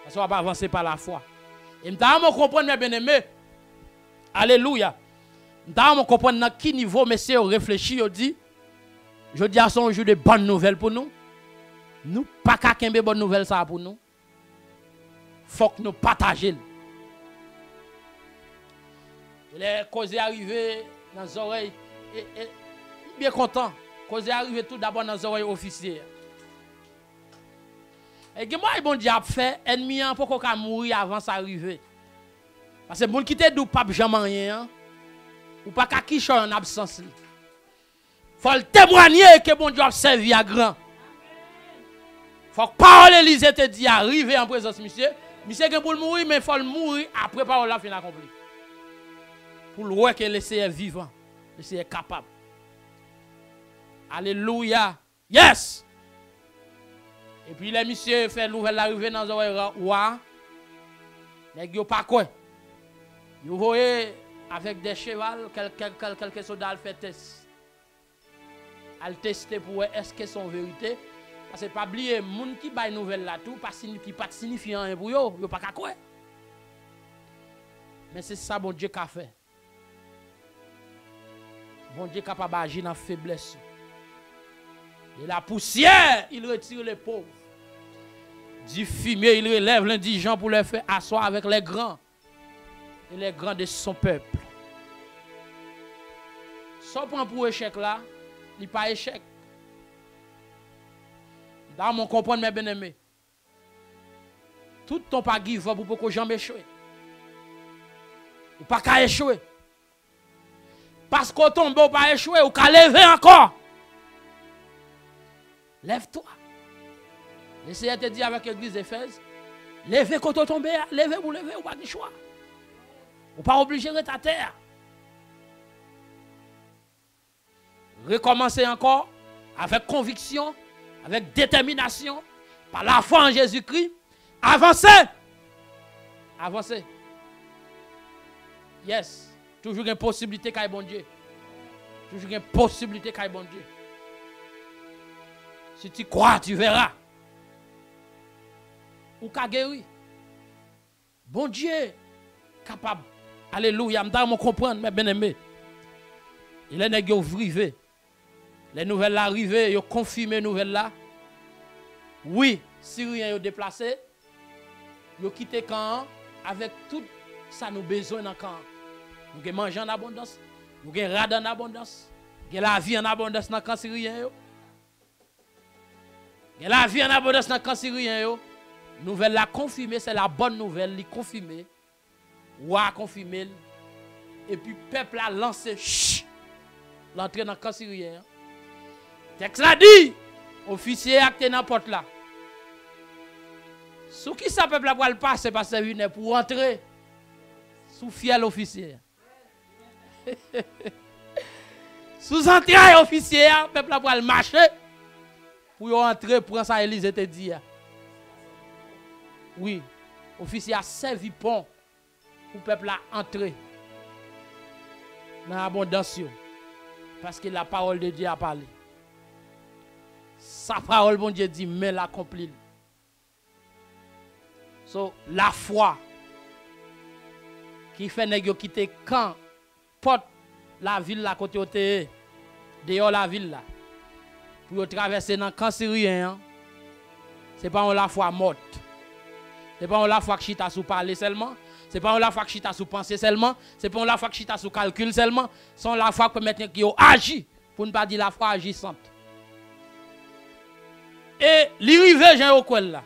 Parce qu'on va pas avancer par la foi. Et nous devons comprendre mes bien-aimés. Alléluia. Nous devons comprendre dans quel niveau messieurs réfléchit, dit je dis à son jour de bonnes nouvelles pour nous. Nous pas qu'à de bonnes nouvelles ça pour nous. Faut que nous partagions. Les causes arrivées dans les oreilles. Et bien content. Cause arrivé tout d'abord dans les oreilles officiers. Et que moi, bon Dieu a fait, ennemi, pour qu'on mourir avant ça arriver. Parce que les gens qui te disent pas jamais rien, ou pas qu'à qui en absence. Il faut le témoigner que bon Dieu a servi à grand. Il faut que parole Élisée te dit arriver en présence, monsieur. Monsieur que pour le mourir, mais il faut le mourir après parole la fin accomplie. Pour le voir que le Seigneur est vivant, le Seigneur est capable. Alléluia. Yes! Et puis les messieurs fait nouvelle arrivée dans les oreilles. Ouah. Les gars pas quoi. Vous voyez avec des chevals, quelques soldats fait test. Al tester pour voir est-ce que c'est en vérité. Parce que pas oublier, les gens qui baillent nouvelle là tout, qui pas signifiant rien pour eux, ils pas qu'à quoi. Mais c'est ça bon Dieu qui a fait. Bon Dieu est capable d'agir dans la faiblesse. Et la poussière, il retire les pauvres. Du fumier, il relève l'indigent pour les faire asseoir avec les grands. Et les grands de son peuple. Sans prendre pour échec là, il n'est pas échec. Dans mon comprendre, mes bien-aimés. Tout ton pas give up pour que jamais échouer. Ou pas qu'à échouer. Parce qu'on tombe, ou pas échouer, ou qu'à lever encore. Lève-toi. Le Seigneur te dit avec l'église d'Éphèse, levez quand on tombe, levez ou levez, ou pas de choix. Ou pas obligé de rester à terre. Recommencez encore avec conviction, avec détermination, par la foi en Jésus-Christ. Avancez. Avancez. Yes. Toujours une possibilité qu'il y ait bon Dieu. Toujours une possibilité qu'il y ait bon Dieu. Si tu crois, tu verras. Ou qu'a guéri. Bon Dieu, capable. Alléluia. Je me comprendre, mes bien-aimés. Il est négocié privé. Les nouvelles arrivées, ils ont confirmé les nouvelles là. Oui, Syriens ont déplacé. Ils ont quitté le camp avec tout ça nous besoin dans le camp. Nous avons mangé en abondance. Nous avons rad en abondance. Nous avons la vie en abondance dans le camp syrien. Nous avons la vie en abondance dans le camp syrien. Nouvelle la confirmée, c'est la bonne nouvelle, li confirmée. Wa confirmé. Et puis peuple a lancé l'entrée dans le camp syrien. Texte l'a dit, officier acté dans la porte là. Sous qui ça peuple a le passer parce que venu pour entrer sous fiel officier. Sous entraille officier, peuple a le marcher pour entrer pour ça Élisée te dit. Oui, officier a servi pont pour peuple a entrer dans l'abondance parce que la parole de Dieu a parlé. Sa parole, bon Dieu dit, mais l'accomplit. So, la foi qui fait nèg quitter quand porte la ville là côté côté dehors la ville là pour traverser dans camp syrien, c'est pas la foi morte. C'est pas la foi que chita sous parler seulement, c'est pas la foi que chita sous penser seulement, c'est pas la foi que chita sous calcul seulement, c'est la foi que maintenant qui agit pour ne pas dire la foi agissante. Et l'irivé Jean Okwel là,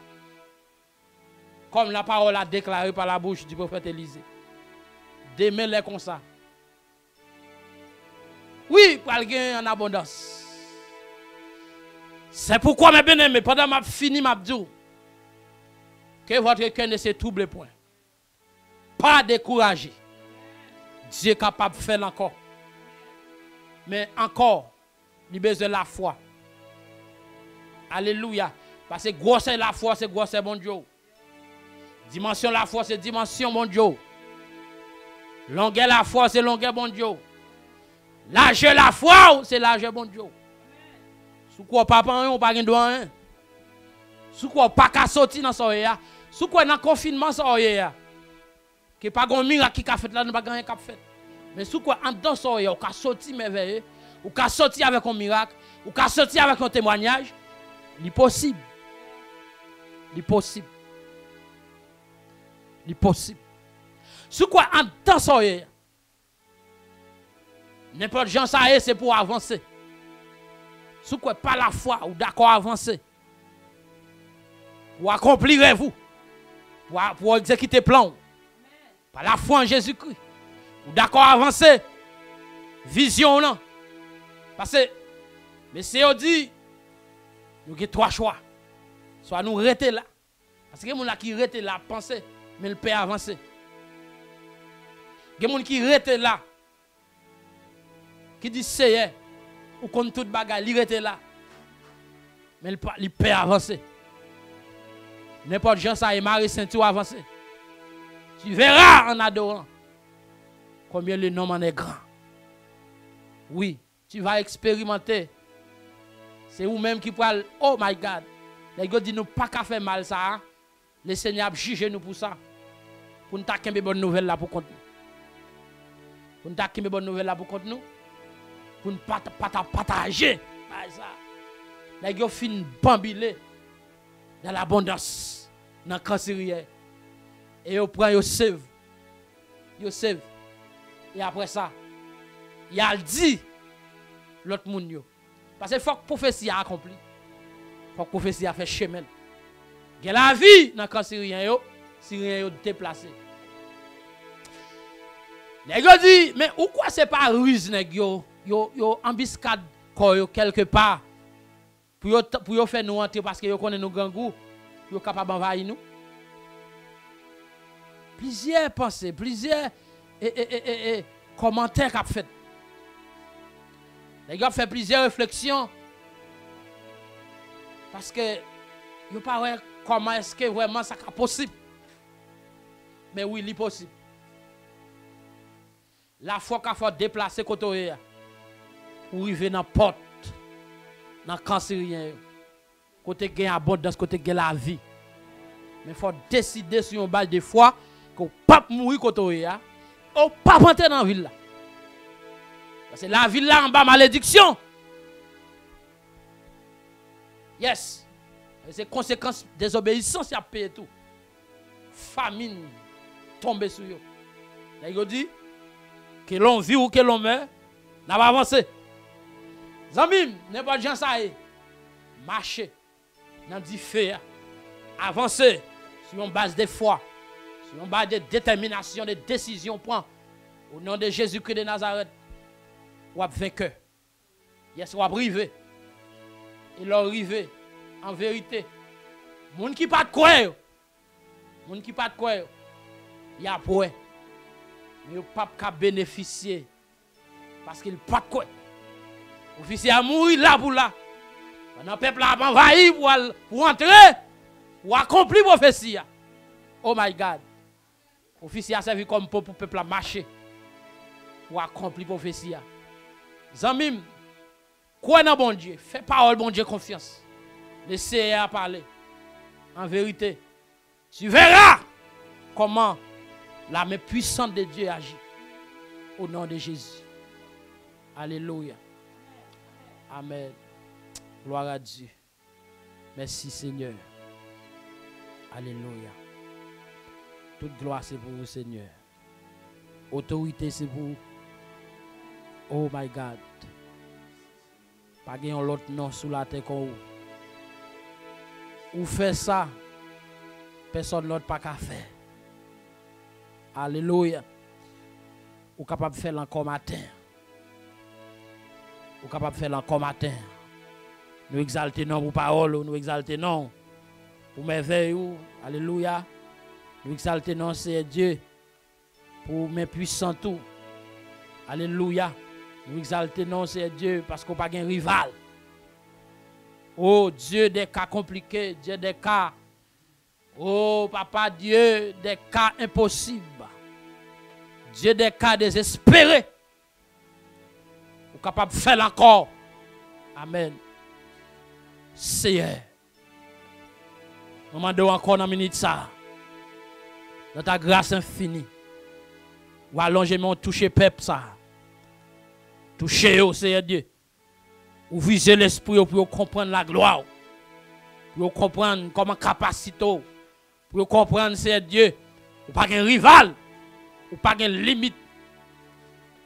comme la parole a déclaré par la bouche du prophète Élisée. Demain les comme ça. Oui, pour le gain en abondance. C'est pourquoi mes bien-aimés, pendant que je finis ma dit que votre cœur ne se trouble point. Pas découragé. Dieu est capable de faire encore. Mais encore, il a besoin de la foi. Alléluia. Parce que grosse la foi, c'est grosse bon Dieu. Dimension la foi, c'est dimension bon Dieu. Longueur la foi, c'est longueur bon Dieu. Largeur la foi, c'est largeur bon Dieu. Sous quoi papa, on pas de rien. Sous quoi pas qu'à sortir dans ça. Sous quoi dans confinement ça. Que pas un miracle qui a fait là, nous pas rien qui a fait. Mais sous quoi en dedans ça, on peut sortir merveilleux, ou peut sortir avec un miracle, ou peut sortir avec un témoignage. C'est possible. C'est possible. C'est possible. Sous quoi en temps ça N'importe gens ça c'est pour avancer. Si vous pas la foi ou d'accord avancer. Pour accomplir vous. Pour exécuter plan. Par la foi en Jésus-Christ. Ou d'accord avancer. Vision non. Parce que monsieur dit nous avons 3 choix. Soit nous rester là. Parce que les gens qui restent là penser mais le peut avancer. Il y a des gens qui restent là. Qui disent c'est ou contre toute bagarre, il reste là. Mais il peut avancer. N'importe gens ça est marre ceinture avancer. Tu verras en adorant combien le nom en est grand. Oui, tu vas expérimenter. C'est vous-même qui parle. Oh my God. Les gars disent nous pas qu'à faire mal ça. Le Seigneur a jugé nous pour ça. Pour nous taquer des bonnes nouvelles là pour contre nous. Pour nous taquer des bonnes nouvelles là pour contre nous. Pour nous partager. Ça. Les gars fin bambilé dans l'abondance, dans le cancer. Et vous prenez, vous save. Vous save. Et après ça, il a dit l'autre monde. Parce qu'il faut que la prophétie a accompli. Il faut que la prophétie a fait chemin. Il y a la vie dans le cancer. Syrien déplacé. Les gars disent, mais pourquoi c'est pas ruse, nèg yo embuscade quelque part pour faire nous entrer parce que yo connaît nous gangou, pour capable envahir nous. Plusieurs pensées, plusieurs commentaires qu'a fait. Les gars fait plusieurs réflexions parce que yo pas ouais comment est-ce que vraiment ça est possible. Mais oui, il est possible. La foi qu'il faut déplacer côté pour arriver dans la porte, dans le cancérien, côté gain abondance, côté gain la vie. Mais il faut décider sur une balle de foi qu'on ne peut pas mourir côté on ne peut pas rentrer dans la ville. Parce que la ville là en bas, malédiction. Yes. C'est conséquence des obéissances, il y a payé tout. Famine tombe sur eux. Là, il dit que l'on vit ou que l'on meurt, n'a pas avancé. Zamim, n'importe gens ça est. Marcher dans du fait, avancer sur une base de foi, sur une base de détermination, de décision. Point. Au nom de Jésus-Christ de Nazareth, ou êtes vainqueur. Yes, ou êtes rivé. Et leur rivé, en vérité. Moun qui pas de quoi, moun qui pas de quoi, il y a pour mais il ne peut pas bénéficier parce qu'il n'a pas de quoi. L'officier a mouru là pour là. Le peuple a envahi pour entrer, pour accomplir la prophétie. Oh my God. L'officier a servi comme pour le peuple à marcher pour accomplir la prophétie. Zamim, quoi dans bon Dieu? Fais parole, bon Dieu, confiance. Laissez à parler. En vérité, tu verras comment la main puissante de Dieu agit. Au nom de Jésus. Alléluia. Amen. Gloire à Dieu. Merci Seigneur. Alléluia. Toute gloire c'est pour vous Seigneur. Autorité c'est pour vous. Oh my God. Pas gagne l'autre nom sous la terre comme vous. Ou fait ça, personne d'autre pas qu'à faire. Alléluia. Ou capable de faire encore matin. Ou capable de faire encore matin. Nous exaltons non pour parole, nous exaltons non pour merveille. Alléluia. Nous exaltons non, c'est Dieu pour mes puissants tout. Alléluia. Nous exaltons non, c'est Dieu parce qu'on n'a pas de rival. Oh Dieu des cas compliqués, Dieu des cas. Oh papa Dieu des cas impossibles. Dieu des cas désespérés. Ou capable de faire encore. Amen. Seigneur. Nous demandons encore une minute ça. Dans ta grâce infinie. Ou allongement toucher peuple ça. Toucher au Seigneur Dieu. Ou viser l'esprit pour comprendre la gloire. Pour comprendre comment capacité. Pour comprendre Seigneur Dieu. Ou pas un rival. Ou pas de limite.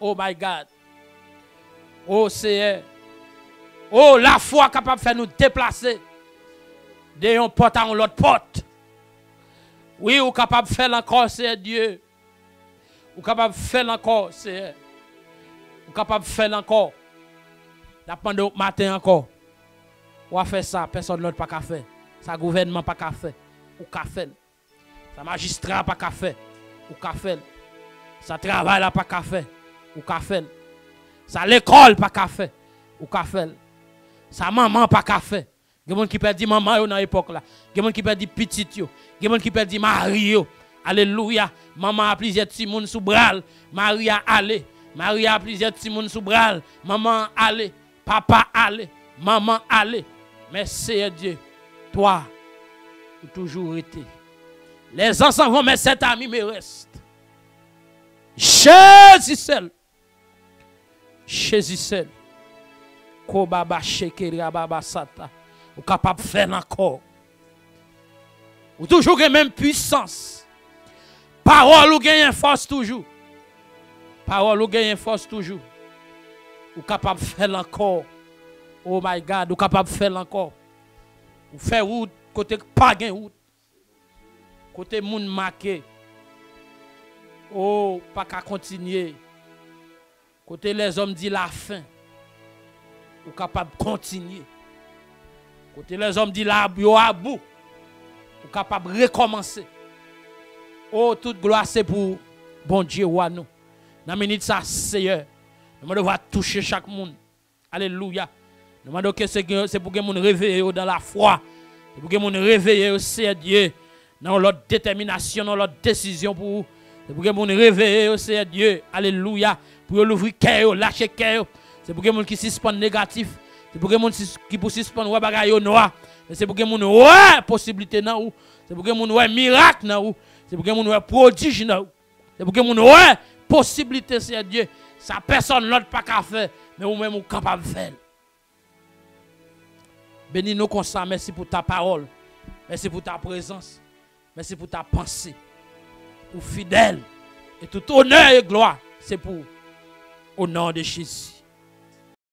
Oh my God. Oh Seigneur. Oh, la foi capable de faire nous déplacer de un porte à l'autre porte. Oui, ou capable de faire encore, Seigneur Dieu. Ou capable de faire encore, Seigneur. Ou capable de faire encore. D'après au matin encore. Ou a fait ça, personne d'autre pas qu'à faire. Ça gouvernement pas qu'à faire. Ou qu'à faire. Ça magistrat pas qu'à faire. Ou qu'à faire. Ça travail là pas qu'à faire. Ou qu'à faire. Ça l'école pas qu'à faire. Ou qu'à faire. Ça maman pas qu'à faire. Il y a des gens qui perdent maman dans l'époque là. Il y a des gens qui perdent petit yo. Il y a des gens qui perdent mari yo. Alléluia. Maman a plusieurs petits moun sous bral. Marie a allé. Marie a plusieurs petits moun sous bral. Maman allé. Papa allé. Maman allé. Mais Seigneur Dieu, toi, tu toujours été. Les enfants vont, mais cet ami me reste. Jésus seul. Jésus seul. Kobaba shekeria baba sata. Ou capable de faire encore. Ou toujours la même puissance. Parole ou gagne force toujours. Parole ou gagne force toujours. Ou capable de faire encore. Oh my God, ou capable de faire encore. Ou faire route côté pas gain route. Côté moun marqué. Oh, pas qu'à continuer. Côté les hommes dit la fin. Ou capable de continuer. Côté les hommes dit la yo à bout. Ou capable de recommencer. Oh, toute gloire c'est pour bon Dieu ou nous. Dans minute ça Seigneur. Nous devons toucher chaque monde. Alléluia. Nous demandons que c'est pour que nous réveiller dans la foi. C'est pour que nous réveiller au Seigneur Dieu. Dans notre détermination, dans notre décision pour c'est pour que nous réveiller au Seigneur Dieu. Alléluia. Pour l'ouvrir cœur, lâcher cœur. C'est pour que nous qui suspendent négatif. C'est pour que nous qui pour suspendre ouais bagaille noir. C'est pour que nous ouais possibilité dans ou. C'est pour que nous ouais miracle dans ou. C'est pour que nous ouais prodige dans ou. C'est pour que nous ouais possibilité Seigneur Dieu. Ça personne l'autre pas qu'à faire, mais nous même capable de faire. Bénis nous comme ça, merci pour ta parole. Merci pour ta présence. Merci pour ta pensée. Pour fidèle. Et tout honneur et gloire, c'est pour au nom de Jésus.